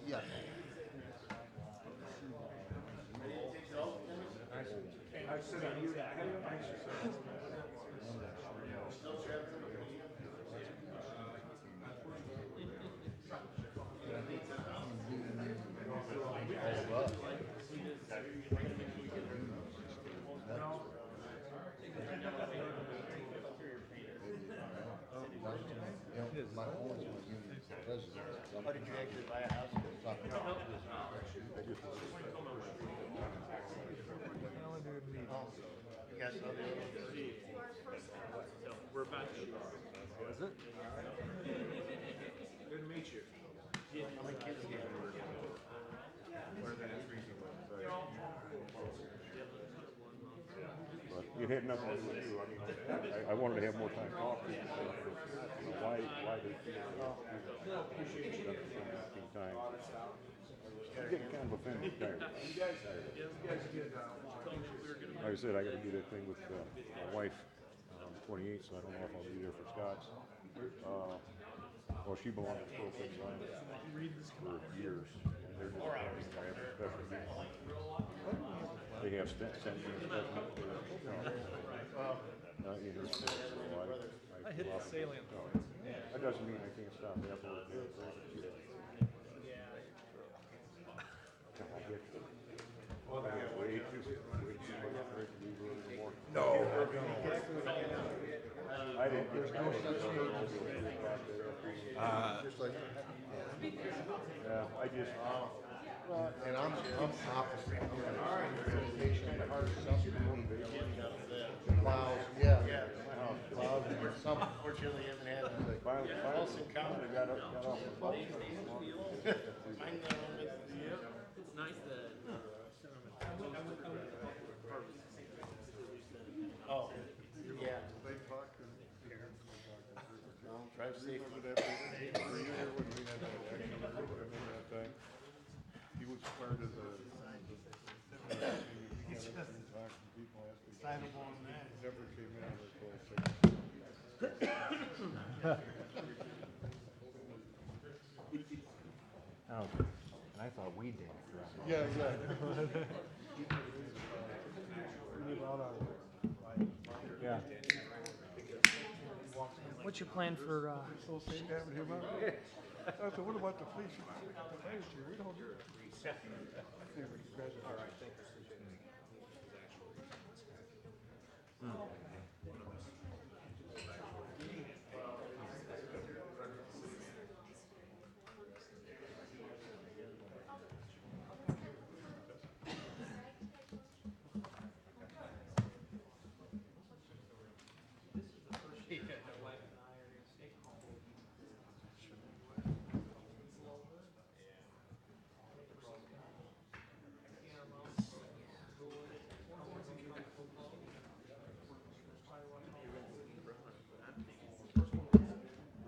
Yeah. All of us. You know, my phone's my union president. How did you actually buy a house? You guys saw the other one? So we're about to. Is it? Good to meet you. How many kids do you have? But it had nothing to do with you. I mean, I wanted to have more time to talk to you. Why did you done it so many times? I'm getting kind of offended there. Like I said, I gotta do that thing with my wife on the 28th, so I don't know if I'll be there for Scott's. Well, she belonged to Spokane Land for years. And they're just having a special meeting. They have sent me a special meeting. In her state, so I hit the salient. that doesn't mean I can't stop afterwards. Wait too much for it to be really more. No. I didn't. There's no such thing as just like, Yeah, I just. and I'm opposite. I'm like, communication, hard stuff, motivation, plows, yeah. Plows and some, Unfortunately, you haven't had a Finally got off the bus. mine got on this. It's nice that. Oh, yeah. No, drive safe. He was part of the. Never came in until 6. Oh, and I thought we did. Yeah, yeah. Yeah. What's your plan for, Having him out. I said, what about the police? The last year, we don't do it. All right, thank you.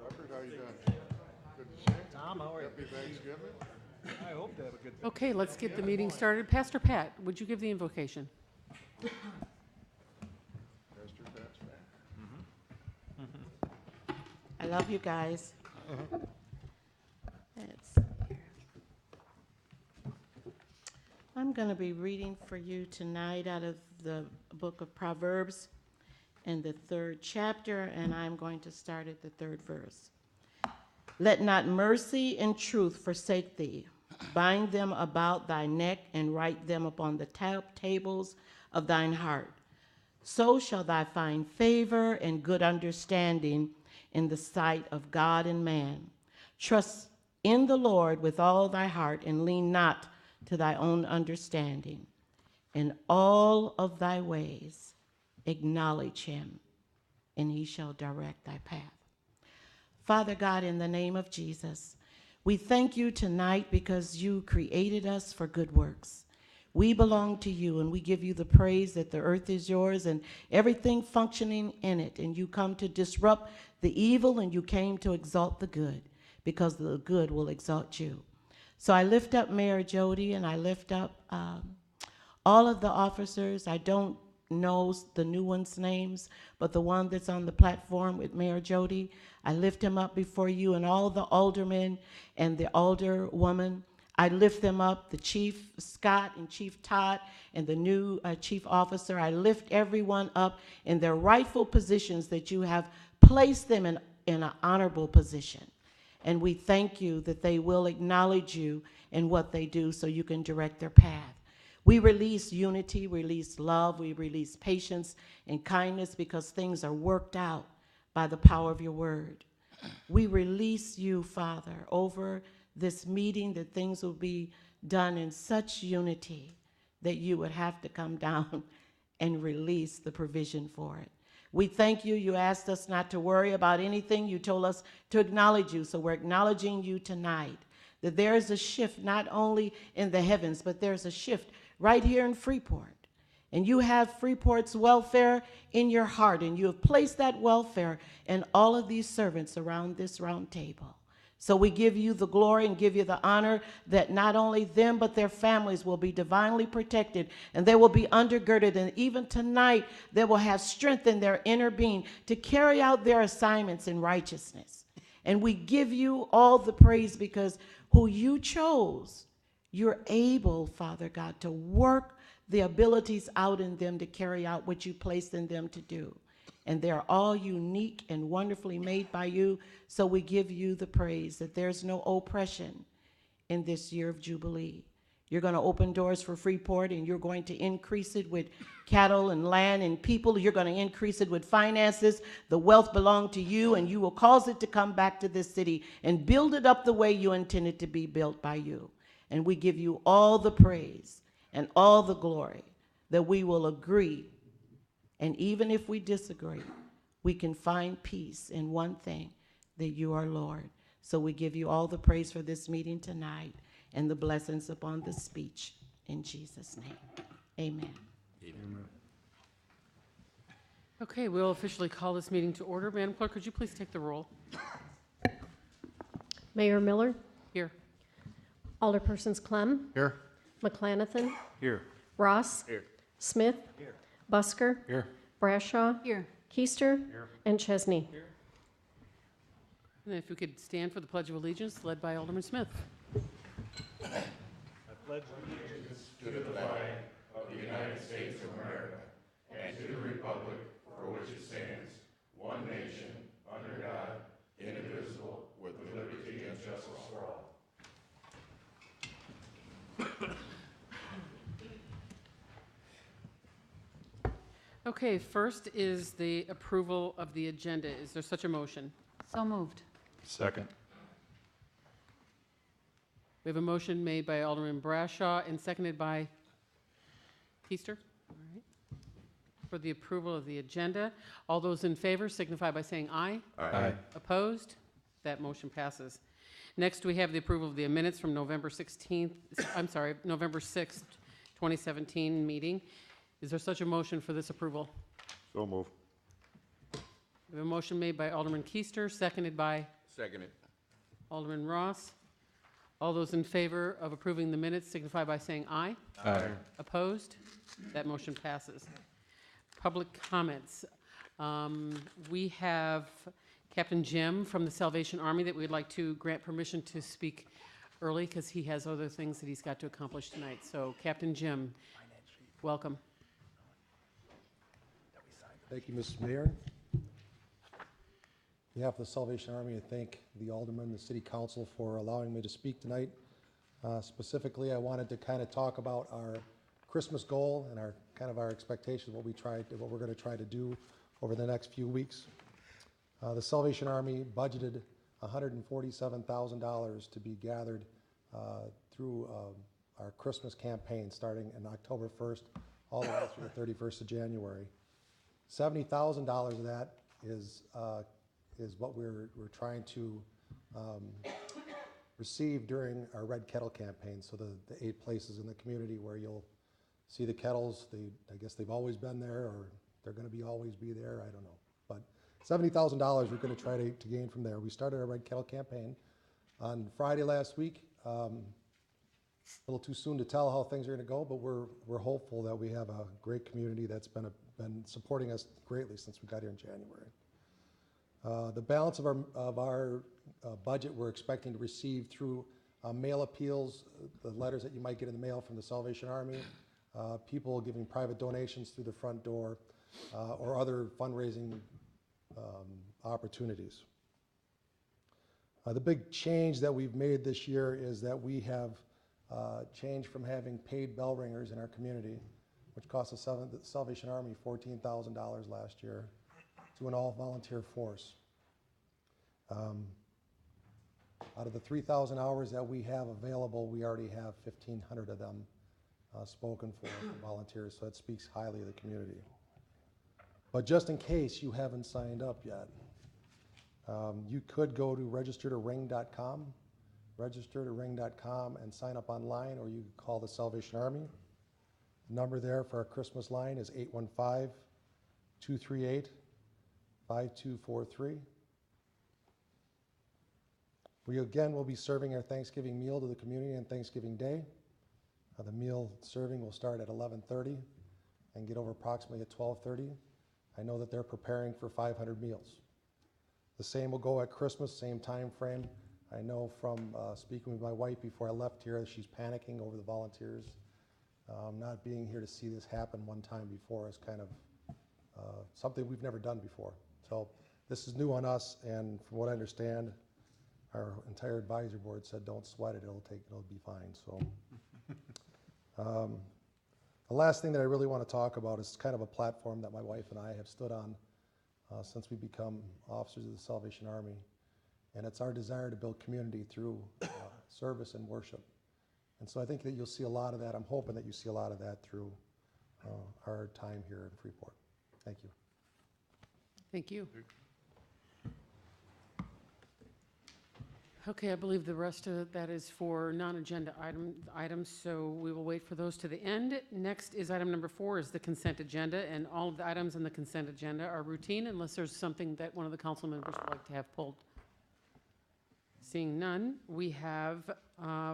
Robert, how you doing? Good to see you. Tom, how are you? Happy Thanksgiving. I hope to have a good. Okay, let's get the meeting started. Pastor Pat, would you give the invocation? Pastor Pat's back. I love you guys. Let's see here. I'm going to be reading for you tonight out of the book of Proverbs in the 3rd chapter, and I'm going to start at the 3rd verse. Let not mercy and truth forsake thee. Bind them about thy neck and write them upon the tables of thine heart. So shall thou find favor and good understanding in the sight of God and man. Trust in the Lord with all thy heart and lean not to thy own understanding. In all of thy ways acknowledge him, and he shall direct thy path. Father God, in the name of Jesus, we thank you tonight because you created us for good works. We belong to you, and we give you the praise that the earth is yours and everything functioning in it. And you come to disrupt the evil, and you came to exalt the good, because the good will exalt you. So I lift up Mayor Jody, and I lift up all of the officers. I don't knows the new ones' names, but the one that's on the platform with Mayor Jody, I lift him up before you and all the aldermen and the alderwoman. I lift them up, the Chief Scott and Chief Todd and the new chief officer. I lift everyone up in their rightful positions that you have placed them in an honorable position. And we thank you that they will acknowledge you in what they do so you can direct their path. We release unity, release love, we release patience and kindness because things are worked out by the power of your word. We release you, Father, over this meeting, that things will be done in such unity that you would have to come down and release the provision for it. We thank you. You asked us not to worry about anything. You told us to acknowledge you. So we're acknowledging you tonight, that there is a shift not only in the heavens, but there's a shift right here in Freeport. And you have Freeport's welfare in your heart, and you have placed that welfare in all of these servants around this round table. So we give you the glory and give you the honor that not only them but their families will be divinely protected, and they will be undergirded, and even tonight they will have strength in their inner being to carry out their assignments in righteousness. And we give you all the praise because who you chose, you're able, Father God, to work the abilities out in them to carry out what you placed in them to do. And they're all unique and wonderfully made by you. So we give you the praise that there's no oppression in this year of Jubilee. You're going to open doors for Freeport, and you're going to increase it with cattle and land and people. You're going to increase it with finances. The wealth belongs to you, and you will cause it to come back to this city and build it up the way you intended to be built by you. And we give you all the praise and all the glory that we will agree. And even if we disagree, we can find peace in one thing, that you are Lord. So we give you all the praise for this meeting tonight and the blessings upon the speech. In Jesus' name, amen. Okay, we'll officially call this meeting to order. Madam Clerk, could you please take the roll? Mayor Miller, Here. Alderpersons Clem, Here? McClanathan, Here. Ross, Here. Smith, Busker, Here. Brashaw, Keister, and Chesney. And if we could stand for the Pledge of Allegiance, led by Alderman Smith. Okay, first is the approval of the agenda. Is there such a motion? So moved. Second. We have a motion made by Alderman Brashaw and seconded by Keister. All right. For the approval of the agenda. All those in favor signify by saying aye. Aye. Opposed? That motion passes. Next, we have the approval of the minutes from November 6th, 2017 meeting. Is there such a motion for this approval? So move. We have a motion made by Alderman Keister, seconded by Seconded. Alderman Ross. All those in favor of approving the minutes signify by saying aye. Aye. Opposed? That motion passes. Public comments. We have Captain Jim from the Salvation Army that we'd like to grant permission to speak early because he has other things that he's got to accomplish tonight. So Captain Jim, welcome. Thank you, Mrs. Mayor. On behalf of the Salvation Army, I thank the alderman, the city council for allowing me to speak tonight. Specifically, I wanted to kind of talk about our Christmas goal and our our expectations, what we're going to try to do over the next few weeks. The Salvation Army budgeted $147,000 to be gathered through our Christmas campaign starting on October 1st all the way through the 31st of January. $70,000 of that is what we're trying to receive during our Red Kettle campaign. So the 8 places in the community where you'll see the kettles. I guess they've always been there, or they're going to always be there. I don't know, but $70,000 we're going to try to gain from there. We started our Red Kettle campaign on Friday last week. a little too soon to tell how things are going to go, but we're hopeful that we have a great community that's been supporting us greatly since we got here in January. The balance of our budget we're expecting to receive through mail appeals, the letters that you might get in the mail from the Salvation Army, people giving private donations through the front door, or other fundraising opportunities. The big change that we've made this year is that we have changed from having paid bell ringers in our community, which cost the Salvation Army $14,000 last year, to an all-volunteer force. Out of the 3,000 hours that we have available, we already have 1,500 of them spoken for volunteers, so that speaks highly of the community. But just in case you haven't signed up yet, you could go to registertoring.com, and sign up online, or you could call the Salvation Army. The number there for our Christmas line is 815-238-5243. We again will be serving our Thanksgiving meal to the community on Thanksgiving Day. The meal serving will start at 11:30 and get over approximately at 12:30. I know that they're preparing for 500 meals. The same will go at Christmas, same time frame. I know from speaking with my wife before I left here, she's panicking over the volunteers. Not being here to see this happen one time before is kind of something we've never done before. So this is new on us, and from what I understand, our entire advisory board said, don't sweat it, it'll be fine. So the last thing that I really want to talk about is kind of a platform that my wife and I have stood on since we become officers of the Salvation Army. And it's our desire to build community through service and worship. And so I think that you'll see a lot of that. I'm hoping that you see a lot of that through our time here in Freeport. Thank you. Thank you. Okay, I believe the rest of that is for non-agenda items, so we will wait for those to the end. Next is item number 4, is the consent agenda, and all of the items on the consent agenda are routine unless there's something that one of the council members would like to have pulled. Seeing none, we have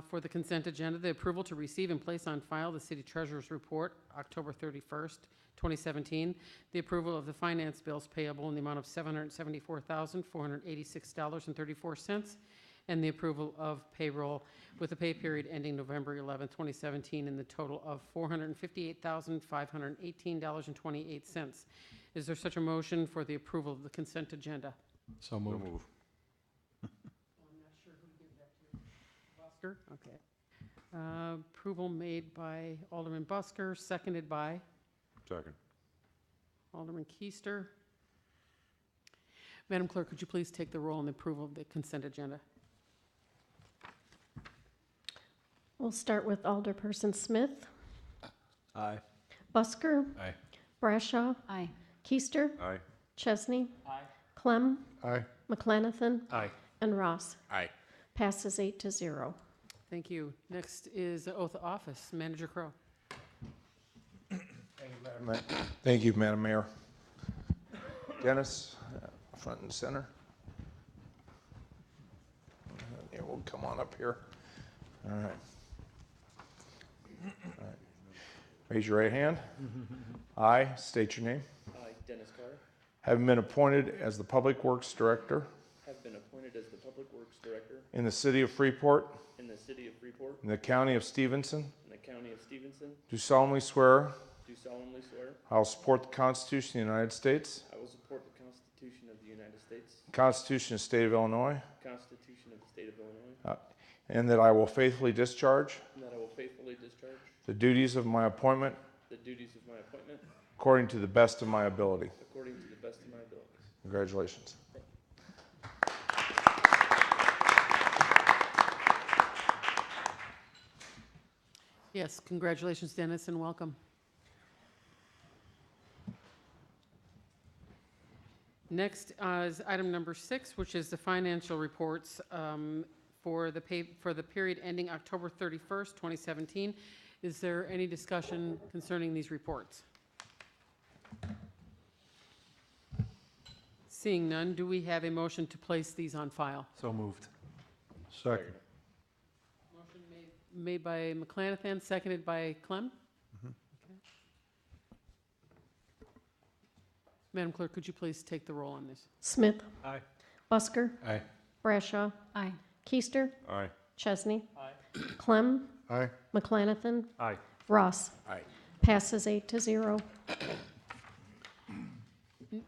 for the consent agenda the approval to receive and place on file the city treasurer's report, October 31st, 2017, the approval of the finance bills payable in the amount of $774,486.34, and the approval of payroll with a pay period ending November 11, 2017, in the total of $458,518.28. Is there such a motion for the approval of the consent agenda? So move. I'm not sure who to give that to. Busker? Okay. Approval made by Alderman Busker, seconded by Second. Alderman Keister. Madam Clerk, could you please take the roll on the approval of the consent agenda? We'll start with Alderperson Smith, Aye. Busker, Aye. Brashaw, Aye. Keister, Aye. Chesney, Aye. Clem, Aye. McClanathan, Aye. and Ross. Aye. Passes 8-0. Thank you. Next is the oath of office. Manager Crowe. Thank you, Madam Mayor. Dennis, front and center. Yeah, we'll come on up here. All right. All right. Raise your right hand. I state your name. I, Dennis Carr, Having been appointed as the Public Works Director have been appointed as the Public Works Director in the city of Freeport, in the city of Freeport, in the county of Stevenson, in the county of Stevenson, do solemnly swear do solemnly swear I will support the Constitution of the United States, I will support the Constitution of the United States, the Constitution of the State of Illinois, Constitution of the State of Illinois, and that I will faithfully discharge and that I will faithfully discharge the duties of my appointment the duties of my appointment according to the best of my ability. according to the best of my abilities. Congratulations. Yes, congratulations, Dennis, and welcome. Next is item number 6, which is the financial reports for the period ending October 31st, 2017. Is there any discussion concerning these reports? Seeing none, do we have a motion to place these on file? So moved. Second. Motion made by McClanathan, seconded by Clem. Okay. Madam Clerk, could you please take the roll on this? Smith. Aye. Busker. Aye. Brashaw. Aye. Keister. Aye. Chesney. Clem. Aye. McClanathan. Aye. Ross. Aye. Passes 8-0.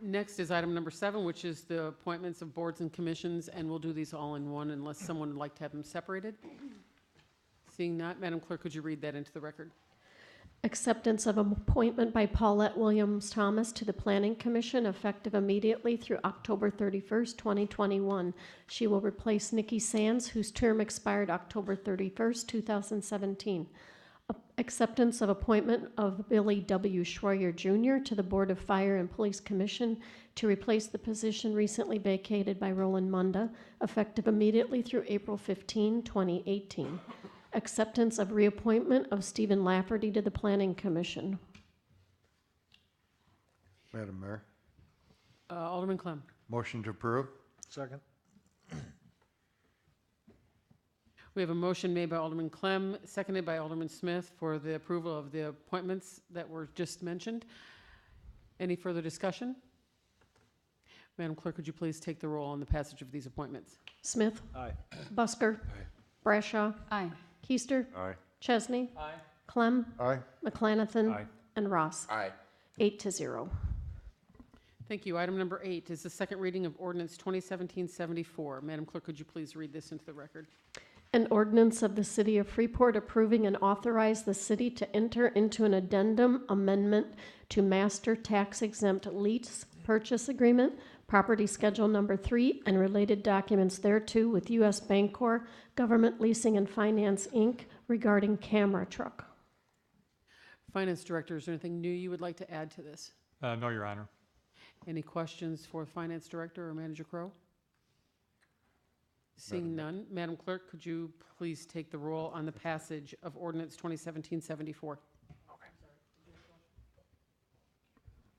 Next is item number 7, which is the appointments of boards and commissions, and we'll do these all in one unless someone would like to have them separated. Seeing not, Madam Clerk, could you read that into the record? Acceptance of appointment by Paulette Williams Thomas to the Planning Commission effective immediately through October 31st, 2021. She will replace Nikki Sands, whose term expired October 31st, 2017. Acceptance of appointment of Billy W. Schroyer Jr. to the Board of Fire and Police Commission to replace the position recently vacated by Roland Munda, effective immediately through April 15, 2018. Acceptance of reappointment of Stephen Lafferty to the Planning Commission. Madam Mayor, Alderman Clem. motion to approve? Second. We have a motion made by Alderman Clem, seconded by Alderman Smith for the approval of the appointments that were just mentioned. Any further discussion? Madam Clerk, would you please take the roll on the passage of these appointments? Smith. Aye. Busker. Aye. Brashaw. Aye. Keister. Aye. Chesney. Aye. Clem. Aye. McClanathan. Aye. And Ross. Aye. 8-0. Thank you. Item number 8 is the second reading of ordinance 2017-74. Madam Clerk, could you please read this into the record? An ordinance of the City of Freeport approving and authorize the city to enter into an addendum amendment to master tax exempt lease purchase agreement, property schedule number 3, and related documents thereto with U.S. Bancorp Government Leasing and Finance, Inc. regarding camera truck. Finance Director, is there anything new you would like to add to this? No, Your Honor. Any questions for the Finance Director or Manager Crowe? Seeing none, Madam Clerk, could you please take the roll on the passage of ordinance 2017-74?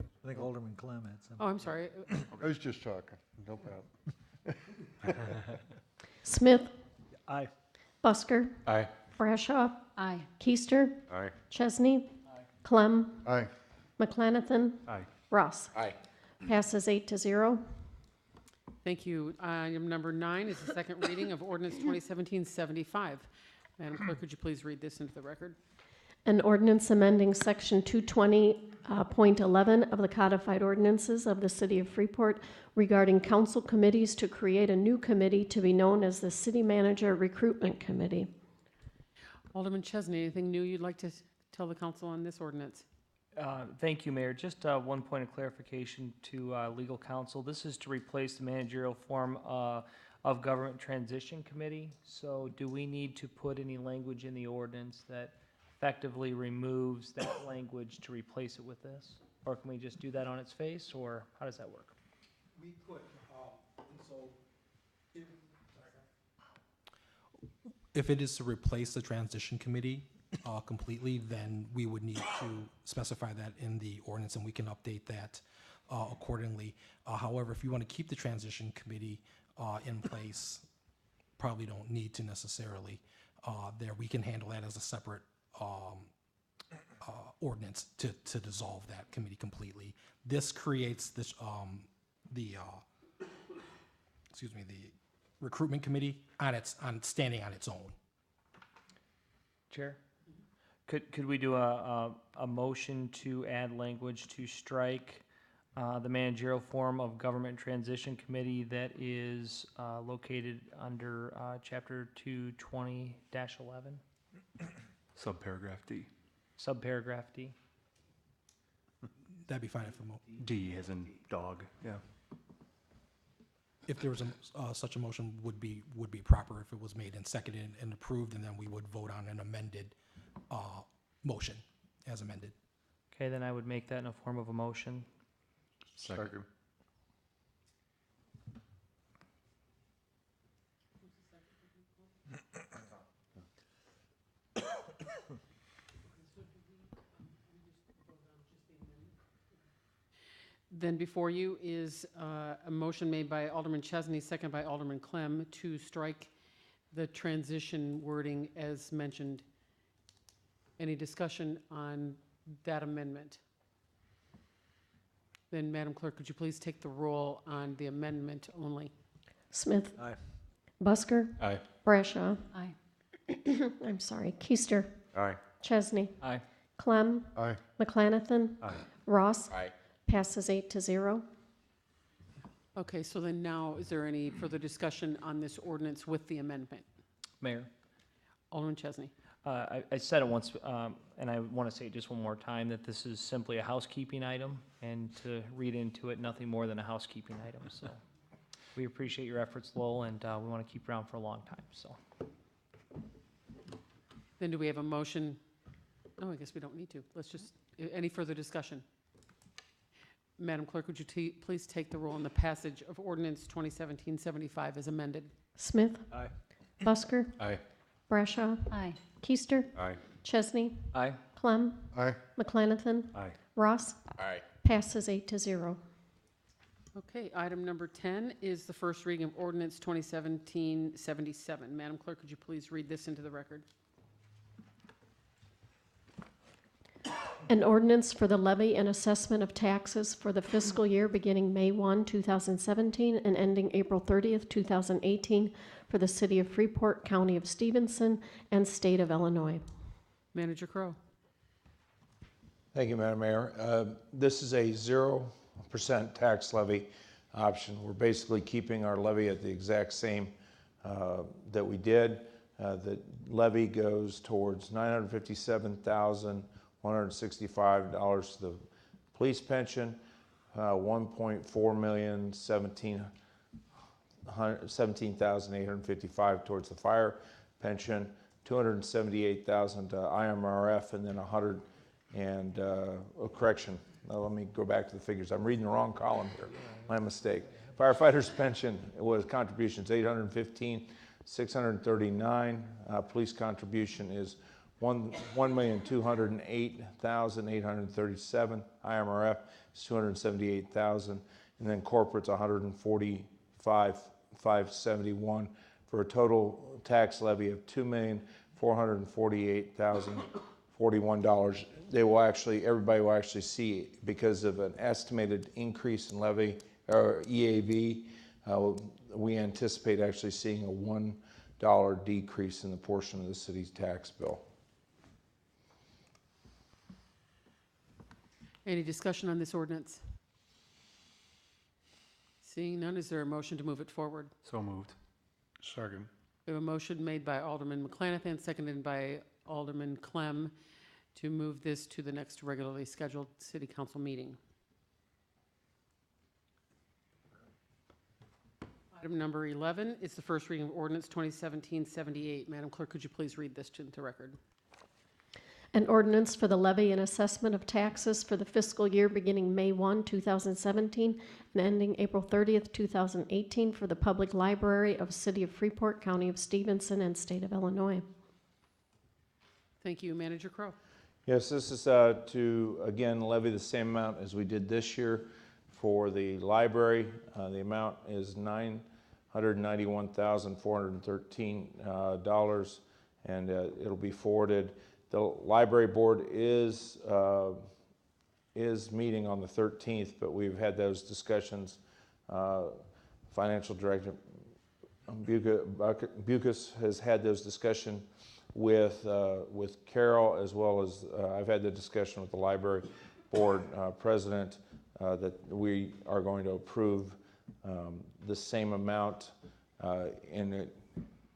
I think Alderman Clem had some. Oh, I'm sorry. I was just talking, no problem. Smith. Aye. Busker. Aye. Brashaw. Aye. Keister. Aye. Chesney. Clem. Aye. McClanathan. Aye. Ross. Aye. Passes 8-0. Thank you. Item number 9 is the second reading of ordinance 2017-75. Madam Clerk, could you please read this into the record? An ordinance amending Section 220.11 of the codified ordinances of the City of Freeport regarding council committees to create a new committee to be known as the City Manager Recruitment Committee. Alderman Chesney, anything new you'd like to tell the council on this ordinance? Thank you, Mayor. Just one point of clarification to legal counsel. This is to replace the managerial form of Government Transition Committee. So do we need to put any language in the ordinance that effectively removes that language to replace it with this? Or can we just do that on its face, or how does that work? We could, and so if it is to replace the transition committee completely, then we would need to specify that in the ordinance, and we can update that accordingly. However, if you want to keep the transition committee in place, probably don't need to necessarily. There, we can handle that as a separate ordinance to dissolve that committee completely. This creates this the recruitment committee standing on its own. Chair? Could we do a motion to add language to strike the managerial form of Government Transition Committee that is located under Chapter 220-11? Subparagraph D. Subparagraph D. That'd be fine if D as in dog, yeah. if there was such a motion would be proper if it was made and seconded and approved, and then we would vote on an amended motion as amended. Okay, then I would make that in a form of a motion. Second. Then before you is a motion made by Alderman Chesney, second by Alderman Clem, to strike the transition wording as mentioned. Any discussion on that amendment? Then, Madam Clerk, could you please take the roll on the amendment only? Smith. Aye. Busker. Aye. Brashaw. Aye. I'm sorry, Keister. Aye. Chesney. Aye. Clem. Aye. McClanathan. Aye. Ross. Aye. Passes 8-0. Okay, so then now, is there any further discussion on this ordinance with the amendment? Mayor, Alderman Chesney. I said it once, and I want to say it just one more time, that this is simply a housekeeping item, and to read into it, nothing more than a housekeeping item, so. We appreciate your efforts, Lowell, and we want to keep you around for a long time, so. Then do we have a motion? Oh, I guess we don't need to. Let's just, any further discussion? Madam Clerk, would you please take the roll on the passage of ordinance 2017-75 as amended? Smith. Aye. Busker. Aye. Brashaw. Aye. Keister. Aye. Chesney. Aye. Clem. Aye. McClanathan. Aye. Ross. Aye. Passes 8-0. Okay, item number 10 is the first reading of ordinance 2017-77. Madam Clerk, could you please read this into the record? An ordinance for the levy and assessment of taxes for the fiscal year beginning May 1, 2017 and ending April 30th, 2018 for the city of Freeport, county of Stevenson, and state of Illinois. Manager Crowe. Thank you, Madam Mayor. This is a 0% tax levy option. We're basically keeping our levy at the exact same that we did. The levy goes towards $957,165 to the police pension, $1.4 million, $17,855 towards the fire pension, $278,000 to IMRF, and then $100 and correction. Now, let me go back to the figures. I'm reading the wrong column here. My mistake. Firefighters' pension was contributions $815,639. Police contribution is $1,208,837. IMRF is $278,000, and then corporate's $145,571 for a total tax levy of $2,448,041. They will actually, everybody will actually see, because of an estimated increase in levy or EAV, we anticipate actually seeing a $1 decrease in the portion of the city's tax bill. Any discussion on this ordinance? Seeing none, is there a motion to move it forward? So moved. Second. We have a motion made by Alderman McClanathan, seconded by Alderman Clem, to move this to the next regularly scheduled city council meeting. Item number 11 is the first reading of ordinance 2017-78. Madam Clerk, could you please read this to the record? An ordinance for the levy and assessment of taxes for the fiscal year beginning May 1, 2017 and ending April 30th, 2018 for the public library of City of Freeport, County of Stevenson, and State of Illinois. Thank you. Manager Crowe. Yes, this is to, again, levy the same amount as we did this year for the library. The amount is $991,413, and it'll be forwarded. The library board is meeting on the 13th, but we've had those discussions. Financial Director Bucas has had those discussions with Carol, as well as I've had the discussion with the library board president that we are going to approve the same amount in it,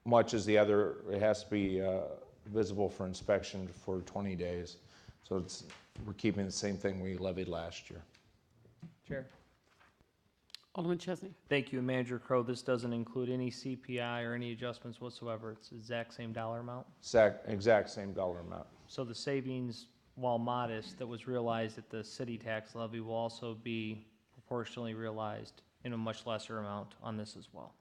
much as the other. It has to be visible for inspection for 20 days. So we're keeping the same thing we levied last year. Chair. Alderman Chesney. Thank you, Manager Crowe. This doesn't include any CPI or any adjustments whatsoever. It's the exact same dollar amount. Exact same dollar amount. So the savings, while modest, that was realized at the city tax levy will also be proportionally realized in a much lesser amount on this as well.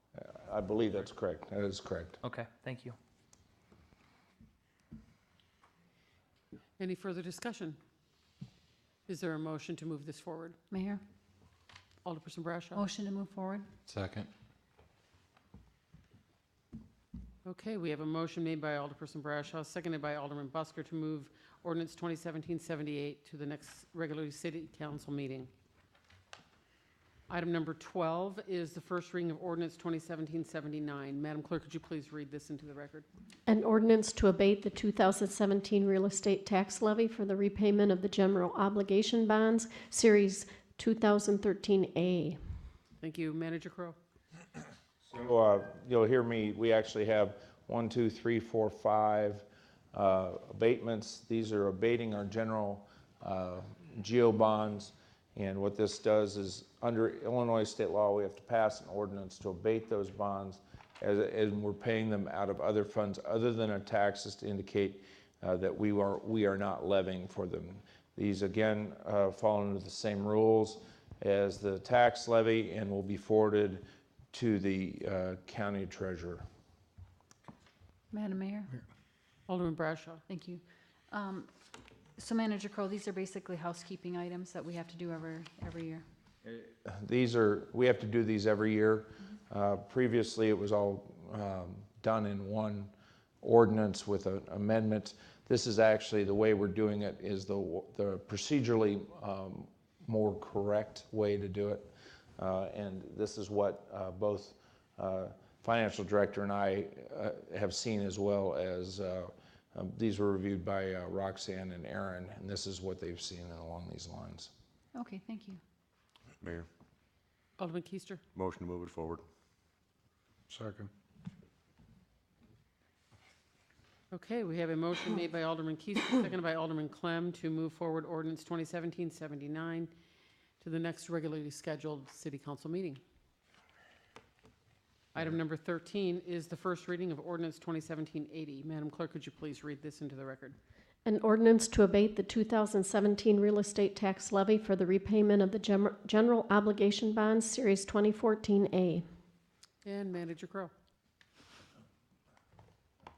I believe that's correct. That is correct. Okay, thank you. Any further discussion? Is there a motion to move this forward? Mayor, Alderperson Brashaw. motion to move forward. Second. Okay, we have a motion made by Alderperson Brashaw, seconded by Alderman Busker to move ordinance 2017-78 to the next regular city council meeting. Item number 12 is the first reading of ordinance 2017-79. Madam Clerk, could you please read this into the record? An ordinance to abate the 2017 real estate tax levy for the repayment of the general obligation bonds, Series 2013A. Thank you. Manager Crowe. So you'll hear me, we actually have 1, 2, 3, 4, 5 abatements. These are abating our general GO bonds. And what this does is, under Illinois state law, we have to pass an ordinance to abate those bonds, and we're paying them out of other funds other than our taxes to indicate that we are not levying for them. These, again, fall under the same rules as the tax levy and will be forwarded to the county treasurer. Madam Mayor? Alderman Brashaw. Thank you. So Manager Crowe, these are basically housekeeping items that we have to do every year. We have to do these every year. Previously, it was all done in one ordinance with an amendment. This is actually, the way we're doing it is the procedurally more correct way to do it. And this is what both Financial Director and I have seen, as well as these were reviewed by Roxanne and Aaron, and this is what they've seen along these lines. Okay, thank you. Mayor, Alderman Keister. motion to move it forward. Second. Okay, we have a motion made by Alderman Keister, seconded by Alderman Clem to move forward ordinance 2017-79 to the next regularly scheduled city council meeting. Item number 13 is the first reading of ordinance 2017-80. Madam Clerk, could you please read this into the record? An ordinance to abate the 2017 real estate tax levy for the repayment of the general obligation bonds, Series 2014A. And Manager Crowe.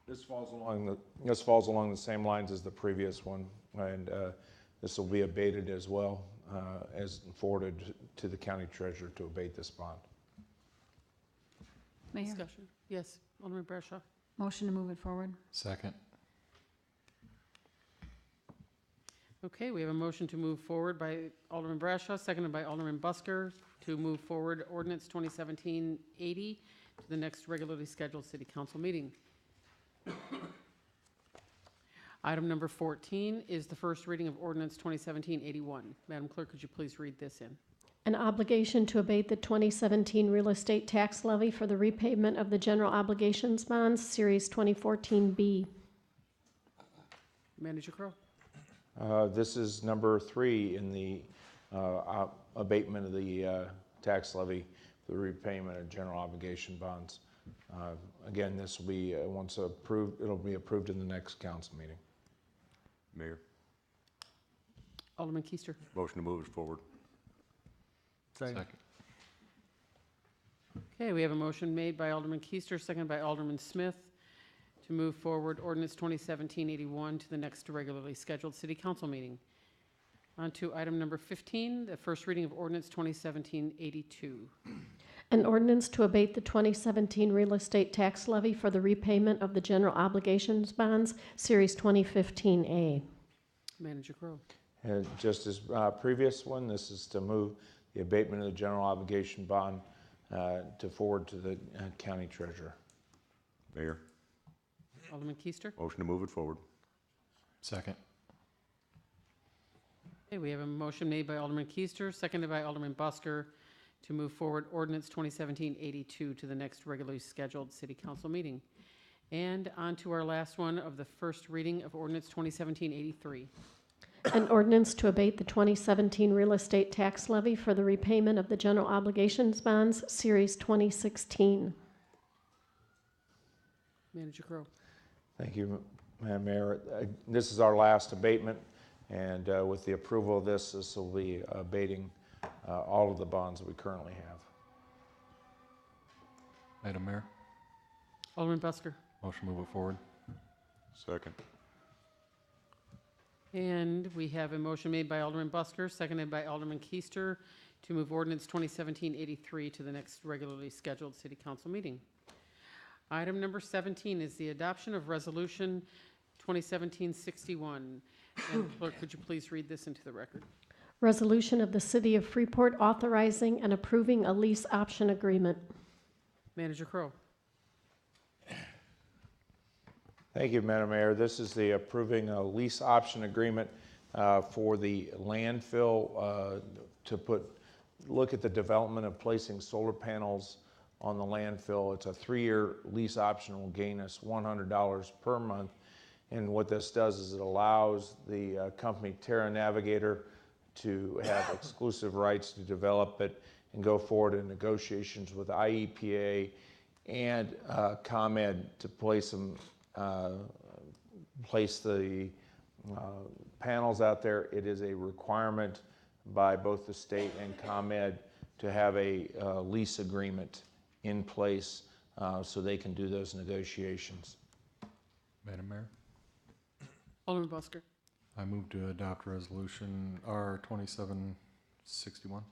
This falls along the same lines as the previous one, and this will be abated as well as forwarded to the county treasurer to abate this bond. Mayor, Discussion. Yes, Alderman Brashaw. motion to move it forward. Second. Okay, we have a motion to move forward by Alderman Brashaw, seconded by Alderman Busker to move forward ordinance 2017-80 to the next regularly scheduled city council meeting. Item number 14 is the first reading of ordinance 2017-81. Madam Clerk, could you please read this in? An obligation to abate the 2017 real estate tax levy for the repayment of the general obligations bonds, Series 2014B. Manager Crowe. This is number 3 in the abatement of the tax levy for the repayment of general obligation bonds. Again, this will be, once approved, it'll be approved in the next council meeting. Mayor, Alderman Keister. motion to move it forward. Second. Okay, we have a motion made by Alderman Keister, seconded by Alderman Smith to move forward ordinance 2017-81 to the next regularly scheduled city council meeting. On to item number 15, the first reading of ordinance 2017-82. An ordinance to abate the 2017 real estate tax levy for the repayment of the general obligations bonds, Series 2015A. Manager Crowe. Just as previous one, this is to move the abatement of the general obligation bond to forward to the county treasurer. Mayor, Alderman Keister. motion to move it forward. Second. Okay, we have a motion made by Alderman Keister, seconded by Alderman Busker to move forward ordinance 2017-82 to the next regularly scheduled city council meeting. And on to our last one of the first reading of ordinance 2017-83. An ordinance to abate the 2017 real estate tax levy for the repayment of the general obligations bonds, Series 2016. Manager Crowe. Thank you, Madam Mayor. This is our last abatement, and with the approval of this, this will be abating all of the bonds that we currently have. Madam Mayor, Alderman Busker. motion to move it forward. Second. And we have a motion made by Alderman Busker, seconded by Alderman Keister to move ordinance 2017-83 to the next regularly scheduled city council meeting. Item number 17 is the adoption of Resolution 2017-61. Madam Clerk, could you please read this into the record? Resolution of the City of Freeport authorizing and approving a lease option agreement. Manager Crowe. Thank you, Madam Mayor. This is the approving a lease option agreement for the landfill to look at the development of placing solar panels on the landfill. It's a 3-year lease option, will gain us $100 per month. And what this does is it allows the company Terra Navigator to have exclusive rights to develop it and go forward in negotiations with IEPA and ComEd to place the panels out there. It is a requirement by both the state and ComEd to have a lease agreement in place so they can do those negotiations. Madam Mayor, Alderman Busker. I move to adopt Resolution R 2761.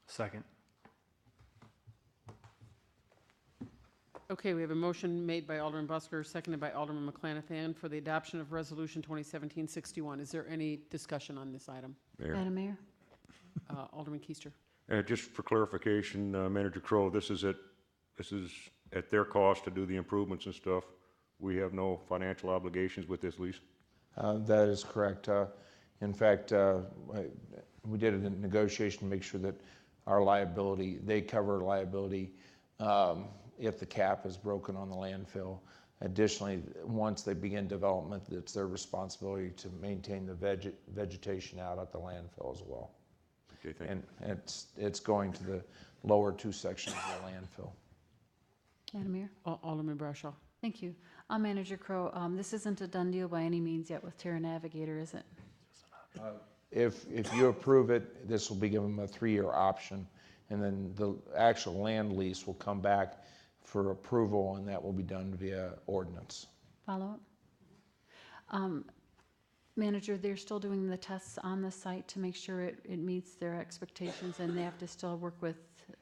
Second. Okay, we have a motion made by Alderman Busker, seconded by Alderman McClanathan for the adoption of Resolution 2017-61. Is there any discussion on this item? Madam Mayor? Alderman Keister. Just for clarification, Manager Crowe, this is at their cost to do the improvements and stuff. We have no financial obligations with this lease? That is correct. In fact, we did a negotiation to make sure that our liability, they cover liability if the cap is broken on the landfill. Additionally, once they begin development, it's their responsibility to maintain the vegetation out at the landfill as well. Okay, thank you. And it's going to the lower 2 sections of the landfill. Madam Mayor? Alderman Bradshaw. Thank you. Manager Crowe, this isn't a done deal by any means yet with Terra Navigator, is it? If you approve it, this will be given a 3-year option, and then the actual land lease will come back for approval, and that will be done via ordinance. Follow up? Manager, they're still doing the tests on the site to make sure it meets their expectations, and they have to still work with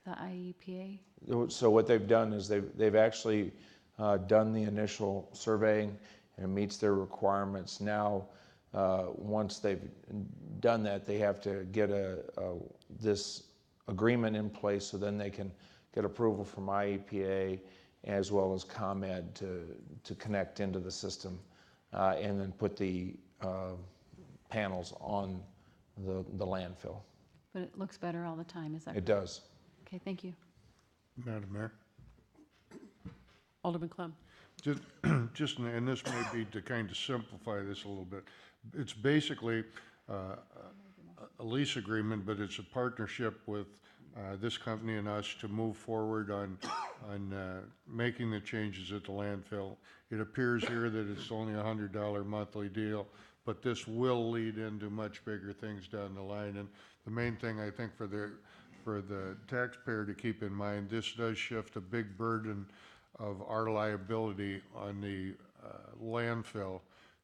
the IEPA? So what they've done is they've actually done the initial surveying, and it meets their requirements. Now, once they've done that, they have to get this agreement in place, so then they can get approval from IEPA as well as ComEd to connect into the system and then put the panels on the landfill. But it looks better all the time, is that It correct? does. Okay, thank you. Madam Mayor? Alderman Clem. Just, and this may be to kind of simplify this a little bit. It's basically a lease agreement, but it's a partnership with this company and us to move forward on making the changes at the landfill. It appears here that it's only a $100 monthly deal, but this will lead into much bigger things down the line. And the main thing I think for the taxpayer to keep in mind, this does shift a big burden of our liability on the landfill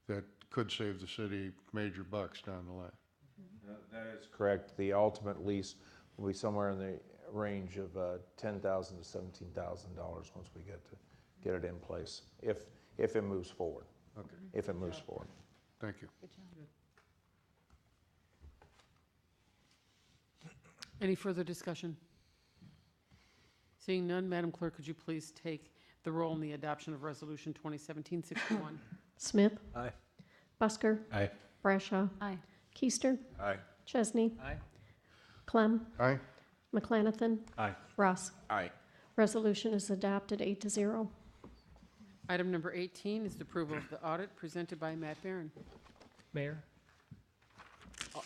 that could save the city major bucks down the line. That is correct. The ultimate lease will be somewhere in the range of $10,000 to $17,000 once we get it in place, if it moves forward. Okay. If it moves forward. Thank you. Good job. Any further discussion? Seeing none, Madam Clerk, could you please take the roll in the adoption of Resolution 2017-61? Smith. Aye. Busker. Aye. Brashaw. Aye. Keister. Aye. Chesney. Aye. Clem. Aye. McClanathan. Aye. Ross. Aye. Resolution is adopted 8-0. Item number 18 is the approval of the audit presented by Matt Barron. Mayor?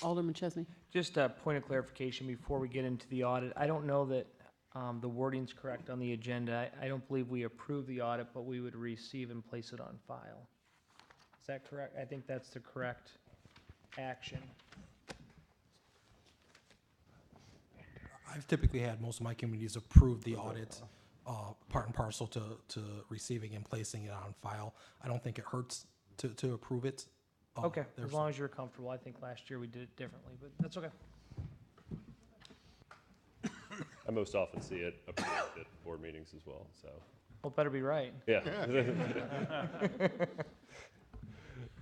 Alderman Chesney. Just a point of clarification before we get into the audit. I don't know that the wording's correct on the agenda. I don't believe we approve the audit, but we would receive and place it on file. Is that correct? I think that's the correct action. I've typically had most of my communities approve the audit part and parcel to receiving and placing it on file. I don't think it hurts to approve it. Okay, as there's- long as you're comfortable. I think last year we did it differently, but that's okay. I most often see it approved at board meetings as well, so Well, better be right. Yeah.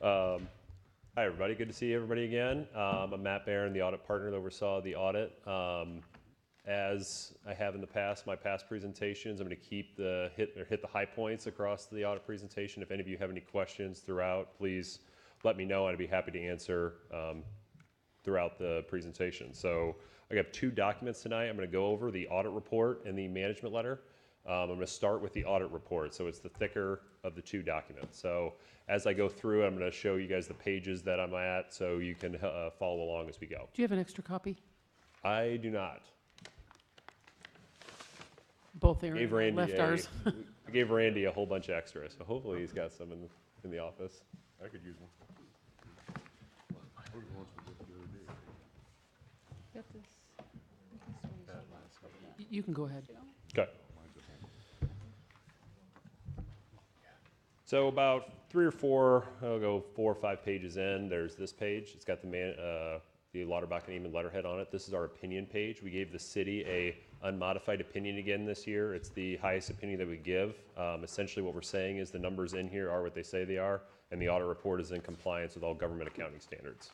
Hi, everybody. Good to see everybody again. I'm Matt Barron, the audit partner that oversaw the audit. As I have in the past, my past presentations, I'm going to keep hit the high points across the audit presentation. If any of you have any questions throughout, please let me know. I'd be happy to answer throughout the presentation. So I have 2 documents tonight. I'm going to go over the audit report and the management letter. I'm going to start with the audit report. So it's the thicker of the 2 documents. So as I go through, I'm going to show you guys the pages that I'm at so you can follow along as we go. Do you have an extra copy? I do not. Both Aaron Gave and I Randy left ours. I gave Randy a whole bunch of extra, so hopefully he's got some in the office. I could use one. You can go ahead. Okay. So about 3 or 4, I'll go 4 or 5 pages in. There's this page. It's got the Lauterbach and Eamon letterhead on it. This is our opinion page. We gave the city a unmodified opinion again this year. It's the highest opinion that we give. Essentially what we're saying is the numbers in here are what they say they are, and the audit report is in compliance with all government accounting standards.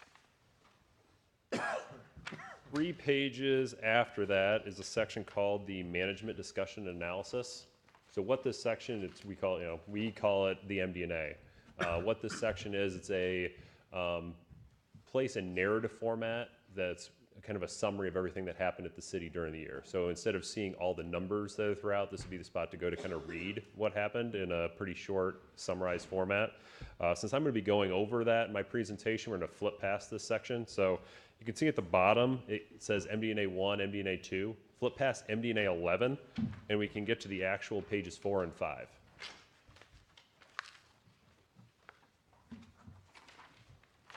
3 pages after that is a section called the management discussion and analysis. So what this section, we call it the MD&A. What this section is, it's a place in narrative format that's kind of a summary of everything that happened at the city during the year. So instead of seeing all the numbers that are throughout, this would be the spot to go to kind of read what happened in a pretty short, summarized format. Since I'm going to be going over that in my presentation, we're going to flip past this section. So you can see at the bottom, it says MD&A 1, MD&A 2. Flip past MD&A 11, and we can get to the actual pages 4 and 5.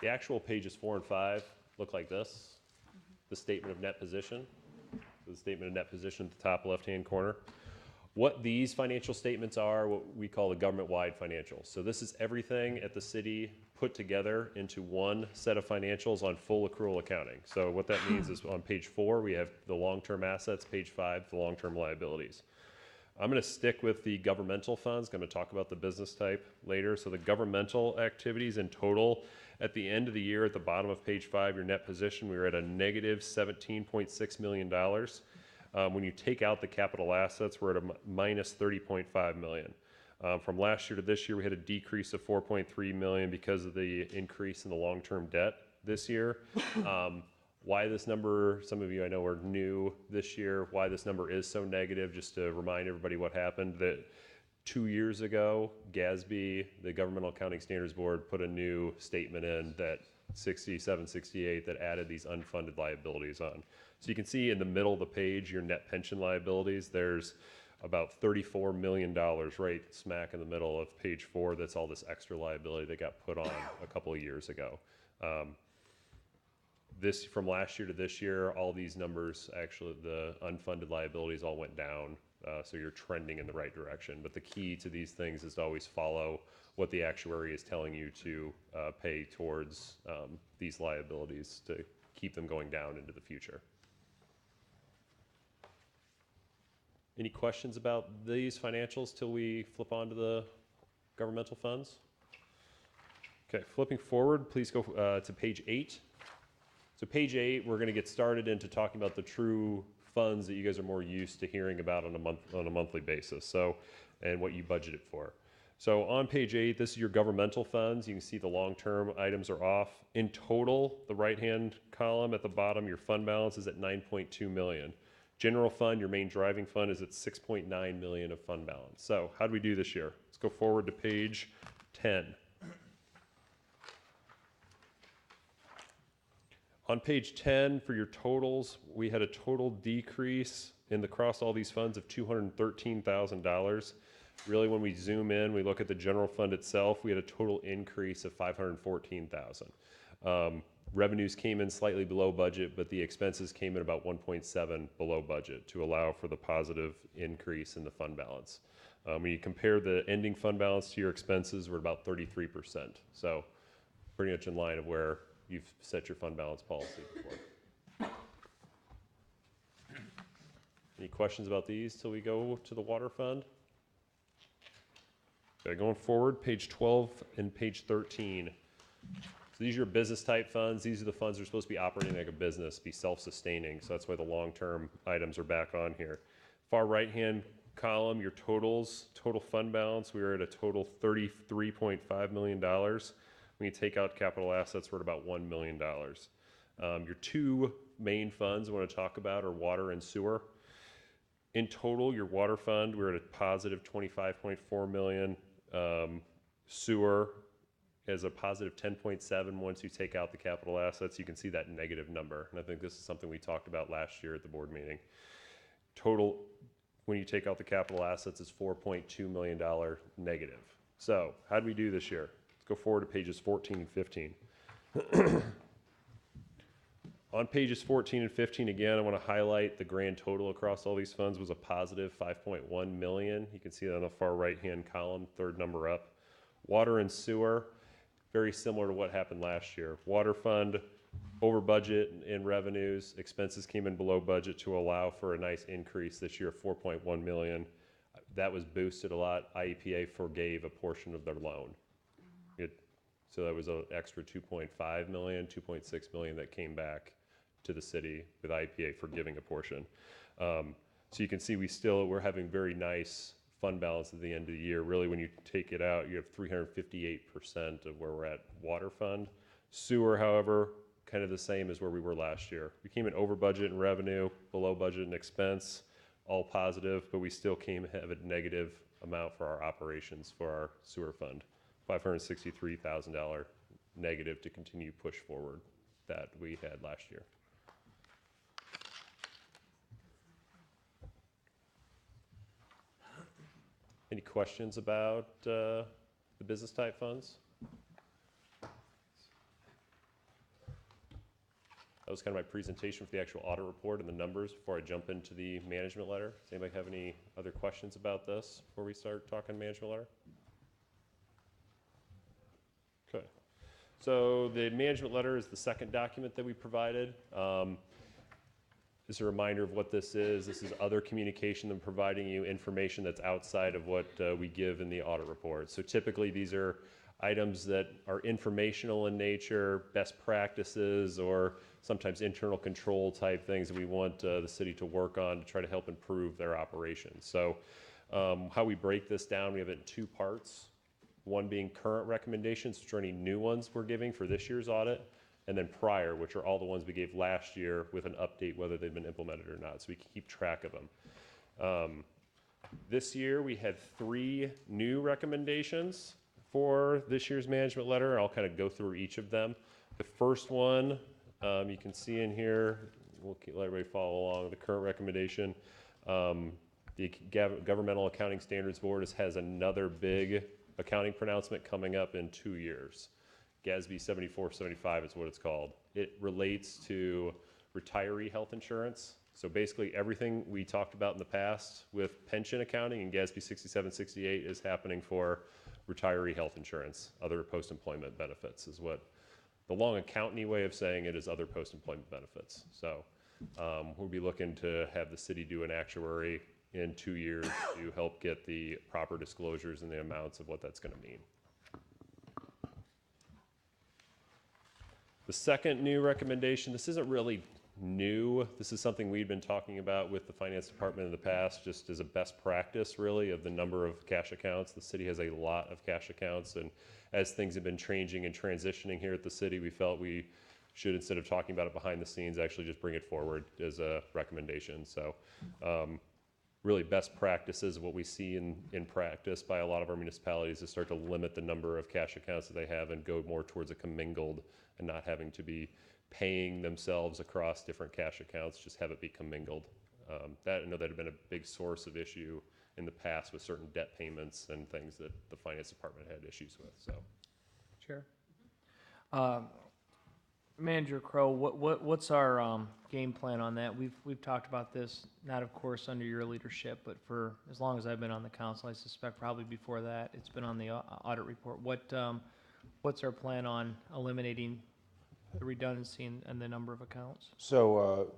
The actual pages 4 and 5 look like this. The statement of net position. So the statement of net position at the top left-hand corner. What these financial statements are, what we call the government-wide financials. So this is everything at the city put together into one set of financials on full accrual accounting. So what that means is on page 4, we have the long-term assets, page 5, the long-term liabilities. I'm going to stick with the governmental funds. I'm going to talk about the business type later. So the governmental activities in total, at the end of the year, at the bottom of page 5, your net position, we were at a negative $17.6 million. When you take out the capital assets, we're at a minus $30.5 million. From last year to this year, we had a decrease of $4.3 million because of the increase in the long-term debt this year. Why this number, some of you I know are new this year, why this number is so negative, just to remind everybody what happened, that 2 years ago, GASB, the Governmental Accounting Standards Board, put a new statement in that 6768 that added these unfunded liabilities on. So you can see in the middle of the page, your net pension liabilities, there's about $34 million right smack in the middle of page 4. That's all this extra liability that got put on a couple of years ago. This from last year to this year, all these numbers, actually the unfunded liabilities all went down. So you're trending in the right direction. But the key to these things is to always follow what the actuary is telling you to pay towards these liabilities to keep them going down into the future. Any questions about these financials till we flip on to the governmental funds? Okay, flipping forward, please go to page 8. So page 8, we're going to get started into talking about the true funds that you guys are more used to hearing about on a monthly basis. So, and what you budgeted for. So on page 8, this is your governmental funds. You can see the long-term items are off. In total, the right-hand column at the bottom, your fund balance is at $9.2 million. General fund, your main driving fund, is at $6.9 million of fund balance. So how do we do this year? Let's go forward to page 10. On page 10, for your totals, we had a total decrease across all these funds of $213,000. Really, when we zoom in, we look at the general fund itself, we had a total increase of $514,000. Revenues came in slightly below budget, but the expenses came in about 1.7 below budget to allow for the positive increase in the fund balance. When you compare the ending fund balance to your expenses, we're about 33%. So pretty much in line of where you've set your fund balance policy before. Any questions about these till we go to the water fund? Okay, going forward, page 12 and page 13. So these are your business type funds. These are the funds that are supposed to be operating like a business, be self-sustaining. So that's why the long-term items are back on here. Far right-hand column, your totals, total fund balance, we are at a total $33.5 million. When you take out capital assets, we're at about $1 million. Your two main funds I want to talk about are water and sewer. In total, your water fund, we're at a positive $25.4 million. Sewer is a positive 10.7 once you take out the capital assets. You can see that negative number. And I think this is something we talked about last year at the board meeting. Total, when you take out the capital assets, is $4.2 million negative. So how did we do this year? Let's go forward to pages 14 and 15. On pages 14 and 15, again, I want to highlight the grand total across all these funds was a positive 5.1 million. You can see that on the far right-hand column, third number up. Water and sewer, very similar to what happened last year. Water fund, over budget in revenues. Expenses came in below budget to allow for a nice increase this year of 4.1 million. That was boosted a lot. IEPA forgave a portion of their loan. So that was an extra 2.5 million, 2.6 million that came back to the city with IEPA forgiving a portion. So you can see we're having very nice fund balance at the end of the year. Really, when you take it out, you have 358% of where we're at water fund. Sewer, however, kind of the same as where we were last year. We came in over budget in revenue, below budget in expense, all positive, but we still have a negative amount for our operations for our sewer fund. $563,000 negative to continue push forward that we had last year. Any questions about the business type funds? That was kind of my presentation for the actual audit report and the numbers before I jump into the management letter. Does anybody have any other questions about this before we start talking management letter? Okay. So the management letter is the second document that we provided. Just a reminder of what this is. This is other communication than providing you information that's outside of what we give in the audit report. So typically these are items that are informational in nature, best practices, or sometimes internal control type things that we want the city to work on to try to help improve their operations. So how we break this down, we have it in two parts. One being current recommendations, which are any new ones we're giving for this year's audit, and then prior, which are all the ones we gave last year with an update whether they've been implemented or not, so we can keep track of them. This year, we had 3 new recommendations for this year's management letter. I'll kind of go through each of them. The first one, you can see in here, we'll let everybody follow along, the current recommendation. The Governmental Accounting Standards Board has another big accounting pronouncement coming up in 2 years. GASB 7475 is what it's called. It relates to retiree health insurance. So basically everything we talked about in the past with pension accounting and GASB 6768 is happening for retiree health insurance. Other post-employment benefits is what the long accounting way of saying it is, other post-employment benefits. So we'll be looking to have the city do an actuary in 2 years to help get the proper disclosures and the amounts of what that's going to mean. The second new recommendation, this isn't really new. This is something we've been talking about with the finance department in the past, just as a best practice really of the number of cash accounts. The city has a lot of cash accounts, and as things have been changing and transitioning here at the city, we felt we should, instead of talking about it behind the scenes, actually just bring it forward as a recommendation. So really best practices of what we see in practice by a lot of our municipalities is start to limit the number of cash accounts that they have and go more towards a commingled and not having to be paying themselves across different cash accounts, just have it be commingled. I know that had been a big source of issue in the past with certain debt payments and things that the finance department had issues with. So, Chair. Manager Crow, what's our game plan on that? We've talked about this, not of course under your leadership, but for as long as I've been on the council, I suspect probably before that, it's been on the audit report. What's our plan on eliminating the redundancy and the number of accounts? So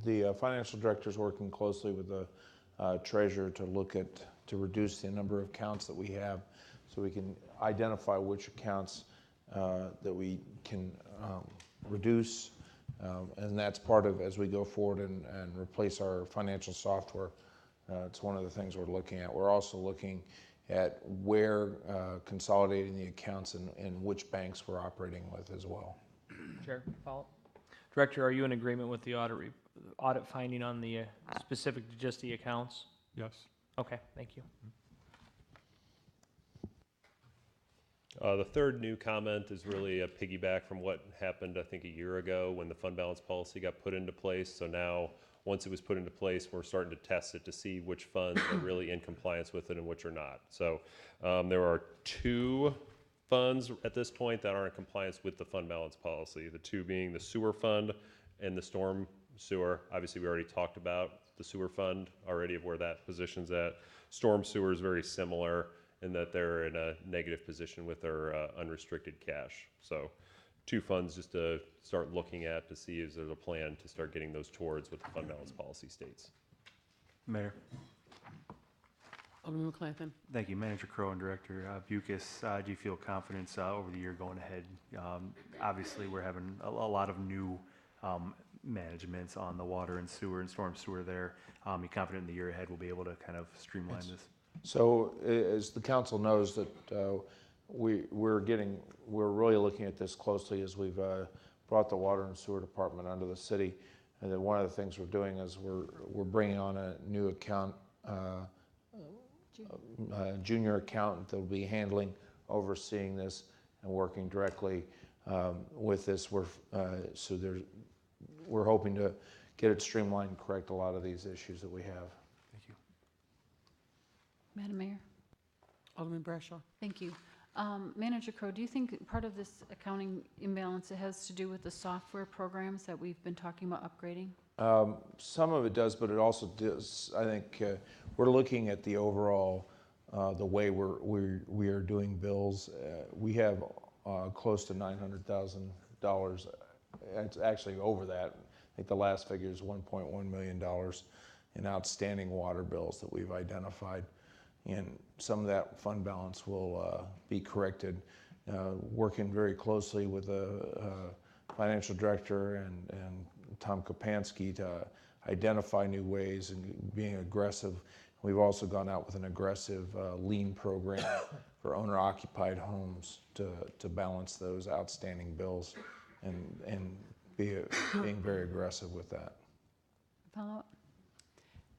the financial director is working closely with the treasurer to look at, to reduce the number of accounts that we have so we can identify which accounts that we can reduce. And that's part of, as we go forward and replace our financial software, it's one of the things we're looking at. We're also looking at where consolidating the accounts and which banks we're operating with as well. Chair, follow. Director, are you in agreement with the audit finding on the specific to just the accounts? Yes. Okay, thank you. The third new comment is really a piggyback from what happened, I think, a year ago when the fund balance policy got put into place. So now, once it was put into place, we're starting to test it to see which funds are really in compliance with it and which are not. So there are 2 funds at this point that are in compliance with the fund balance policy. The 2 being the sewer fund and the storm sewer. Obviously, we already talked about the sewer fund already of where that position's at. Storm sewer is very similar in that they're in a negative position with their unrestricted cash. So 2 funds just to start looking at to see if there's a plan to start getting those towards what the fund balance policy states. Mayor. Alderman McClathan. Thank you. Manager Crow and Director Bucus, do you feel confidence over the year going ahead? Obviously, we're having a lot of new managements on the water and sewer and storm sewer there. You confident in the year ahead we'll be able to kind of streamline this? So as the council knows that we're really looking at this closely as we've brought the water and sewer department under the city. And then one of the things we're doing is we're bringing on a new account, junior accountant that will be handling, overseeing this and working directly with this. We're hoping to get it streamlined and correct a lot of these issues that we have. Thank you. Madam Mayor? Alderman Bradshaw. Thank you. Manager Crow, do you think part of this accounting imbalance has to do with the software programs that we've been talking about upgrading? Some of it does, but it also does. I think we're looking at the overall, the way we are doing bills. We have close to $900,000. It's actually over that. I think the last figure is $1.1 million in outstanding water bills that we've identified. And some of that fund balance will be corrected. Working very closely with the financial director and Tom Kopansky to identify new ways and being aggressive. We've also gone out with an aggressive lien program for owner-occupied homes to balance those outstanding bills and being very aggressive with that. Follow up?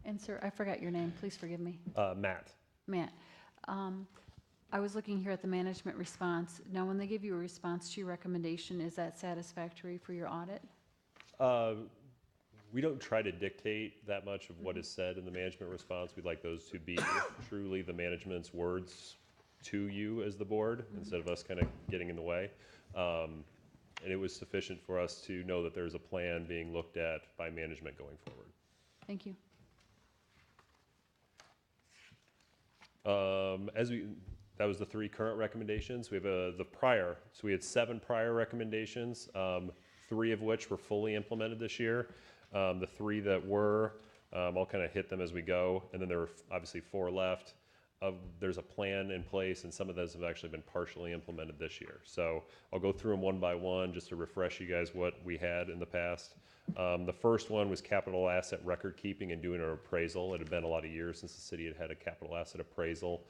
And sir, I forgot your name. Please forgive me. Matt. Matt. I was looking here at the management response. Now, when they give you a response to your recommendation, is that satisfactory for your audit? We don't try to dictate that much of what is said in the management response. We'd like those to be truly the management's words to you as the board, instead of us kind of getting in the way. And it was sufficient for us to know that there's a plan being looked at by management going forward. Thank you. That was the 3 current recommendations. We have the prior, so we had 7 prior recommendations, 3 of which were fully implemented this year. The 3 that were, I'll kind of hit them as we go, and then there were obviously 4 left. There's a plan in place, and some of those have actually been partially implemented this year. So I'll go through them one by one just to refresh you guys what we had in the past. The first one was capital asset record keeping and doing an appraisal. It had been a lot of years since the city had had a capital asset appraisal.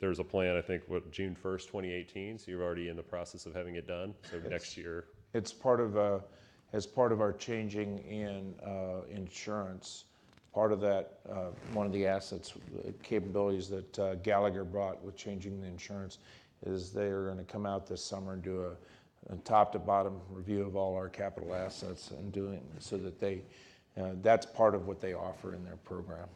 There's a plan, I think, June 1st, 2018, so you're already in the process of having it done, so next year. It's part of, as part of our changing in insurance. Part of that, one of the assets, capabilities that Gallagher brought with changing the insurance is they are going to come out this summer and do a top to bottom review of all our capital assets and doing so that they, that's part of what they offer in their program.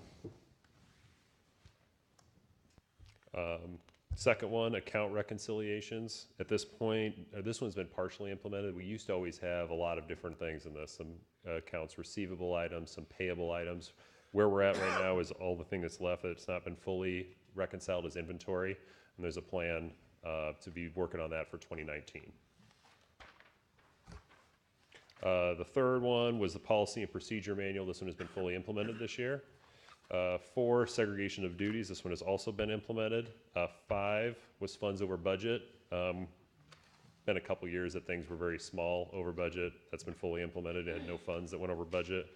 Second one, account reconciliations. At this point, this one's been partially implemented. We used to always have a lot of different things in this, some accounts receivable items, some payable items. Where we're at right now is all the thing that's left that's not been fully reconciled as inventory, and there's a plan to be working on that for 2019. The third one was the policy and procedure manual. This one has been fully implemented this year. 4, segregation of duties. This one has also been implemented. 5 was funds over budget. Been a couple years that things were very small over budget. That's been fully implemented. It had no funds that went over budget.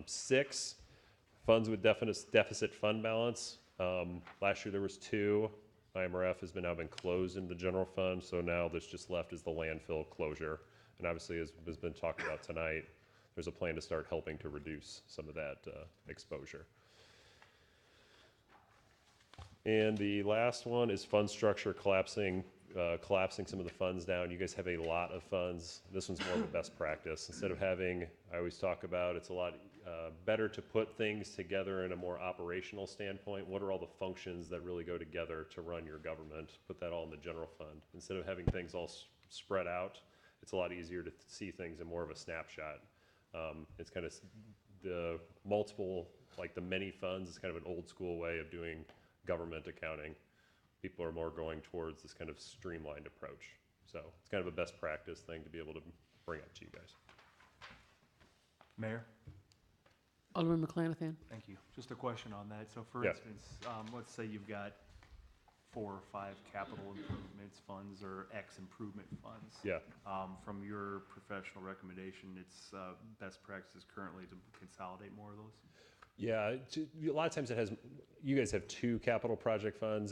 6, funds with deficit fund balance. Last year there was 2. IMRF has now been closed in the general fund, so now there's just left is the landfill closure. And obviously, as has been talked about tonight, there's a plan to start helping to reduce some of that exposure. And the last one is fund structure collapsing some of the funds down. You guys have a lot of funds. This one's more of a best practice. Instead of having, I always talk about, it's a lot better to put things together in a more operational standpoint. What are all the functions that really go together to run your government? Put that all in the general fund. Instead of having things all spread out, it's a lot easier to see things in more of a snapshot. It's kind of the multiple, like the many funds is kind of an old school way of doing government accounting. People are more going towards this kind of streamlined approach. So it's kind of a best practice thing to be able to bring up to you guys. Mayor? Alderman McClanathan. Thank you. Just a question on that. So for Yeah. instance, let's say you've got 4 or 5 capital improvements funds or X improvement funds. Yeah. From your professional recommendation, it's best practices currently to consolidate more of those? Yeah, a lot of times it has, you guys have 2 capital project funds.